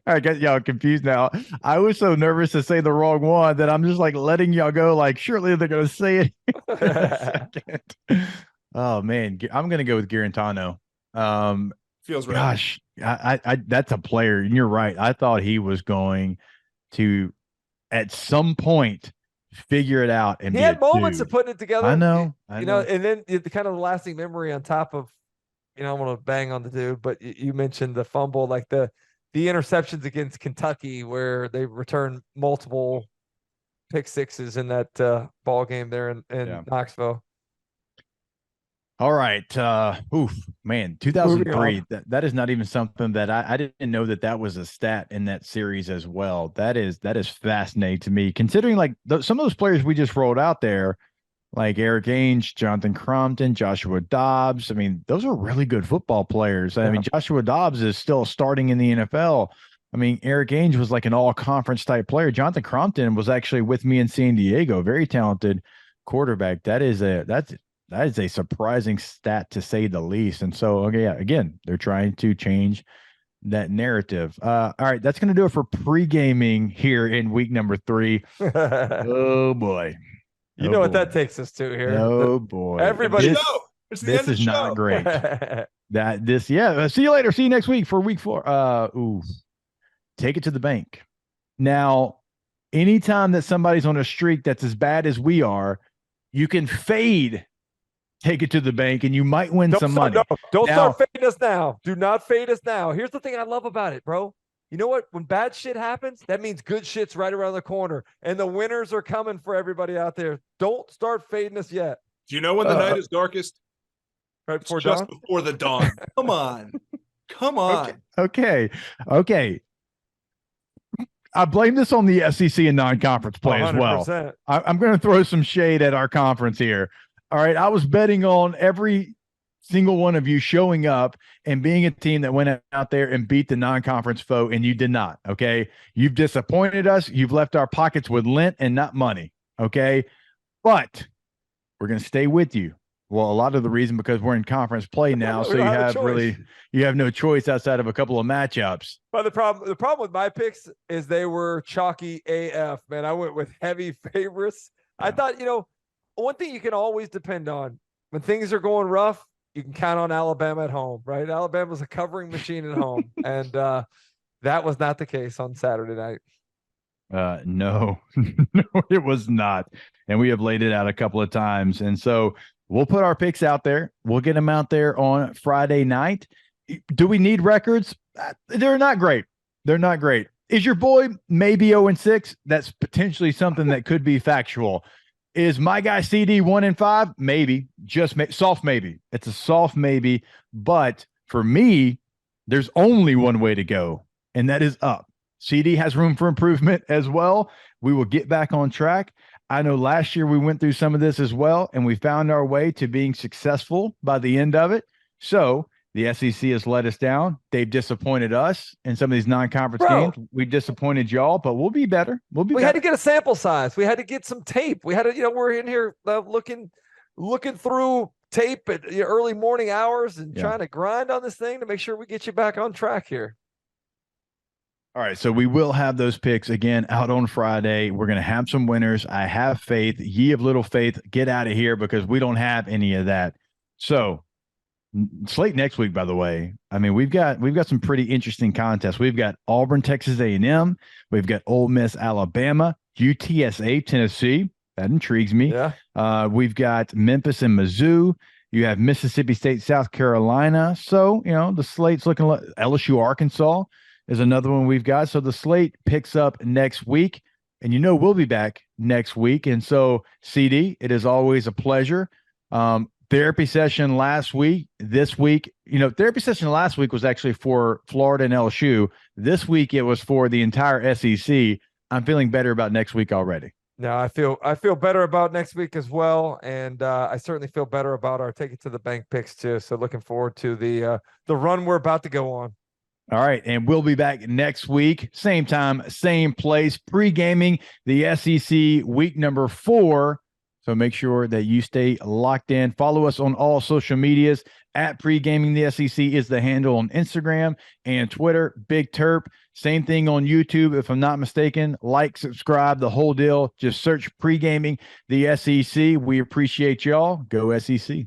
I got y'all confused now. I was so nervous to say the wrong one that I'm just like letting y'all go. Like, surely they're going to say it. Oh man, I'm going to go with Garantano. Feels right. Gosh, I that's a player. And you're right. I thought he was going to, at some point, figure it out. And he had moments of putting it together. I know. And then the kind of lasting memory on top of, I want to bang on the dude, but you mentioned the fumble, like the interceptions against Kentucky where they returned multiple pick sixes in that ball game there in Knoxville. All right. Oof, man, 2003. That is not even something that I didn't know that was a stat in that series as well. That is fascinating to me, considering like some of those players we just rolled out there, like Eric Ainge, Jonathan Crompton, Joshua Dobbs. I mean, those are really good football players. I mean, Joshua Dobbs is still starting in the NFL. I mean, Eric Ainge was like an all-conference type player. Jonathan Crompton was actually with me in San Diego. Very talented quarterback. That is a surprising stat to say the least. And so, again, they're trying to change that narrative. All right, that's going to do it for pre-gaming here in week number 3. Oh boy. You know what that takes us to here. Oh boy. Everybody this is not great. See you later. See you next week for week 4. Take it to the bank. Now, anytime that somebody's on a streak that's as bad as we are, you can fade take it to the bank and you might win some money. Don't start fading us now. Do not fade us now. Here's the thing I love about it, bro. You know what? When bad shit happens, that means good shit's right around the corner. And the winners are coming for everybody out there. Don't start fading us yet. Do you know when the night is darkest? Right before dawn? Just before the dawn. Come on. Okay. I blame this on the SEC and non-conference play 100%. As well. I'm going to throw some shade at our conference here. All right. I was betting on every single one of you showing up and being a team that went out there and beat the non-conference foe, and you did not. Okay. You've disappointed us. You've left our pockets with lint and not money. Okay. But we're going to stay with you. Well, a lot of the reason because we're in conference play now, so you have no choice outside of a couple of matchups. But the problem with my picks is they were chalky AF, man. I went with heavy favorites. Yeah. I thought, one thing you can always depend on when things are going rough, you can count on Alabama at home, right? Alabama's a covering machine at home, and that was not the case on Saturday night. No, it was not, and we have laid it out a couple of times, and so. We'll put our picks out there. We'll get them out there on Friday night. Do we need records? They're not great. Is your boy maybe 0-6? That's potentially something that could be factual. Is my guy CD 1-5? Maybe. Soft maybe. It's a soft maybe. But for me, there's only one way to go, and that is up. CD has room for improvement as well. We will get back on track. I know last year we went through some of this as well, and we found our way to being successful by the end of it. So the SEC has let us down. They've disappointed us in some of these non-conference games. We disappointed y'all, but we'll be better. We had to get a sample size. We had to get some tape. We had to, we're in here looking through tape at early morning hours and trying to grind on this thing to make sure we get you back on track here. All right, so we will have those picks again out on Friday. We're going to have some winners. I have faith. Ye of little faith, get out of here because we don't have any of that. So Slate next week, by the way. I mean, we've got some pretty interesting contests. We've got Auburn, Texas A&M. We've got Ole Miss, Alabama, UTSA, Tennessee. That intrigues me. Yeah. We've got Memphis and Mizzou. You have Mississippi State, South Carolina. So, the slate's looking like LSU, Arkansas is another one we've got. So the slate picks up next week. And we'll be back next week. And so, CD, it is always a pleasure. Therapy session last week. This week, therapy session last week was actually for Florida and LSU. This week it was for the entire SEC. I'm feeling better about next week already. No, I feel better about next week as well, and I certainly feel better about our take it to the bank picks too. So looking forward to the run we're about to go on. All right, and we'll be back next week, same time, same place, pre-gaming the SEC week number 4. So make sure that you stay locked in. Follow us on all social medias at Pregaming the SEC is the handle on Instagram and Twitter. Big Terp. Same thing on YouTube, if I'm not mistaken. Like, subscribe, the whole deal. Just search Pregaming the SEC. We appreciate y'all. Go SEC.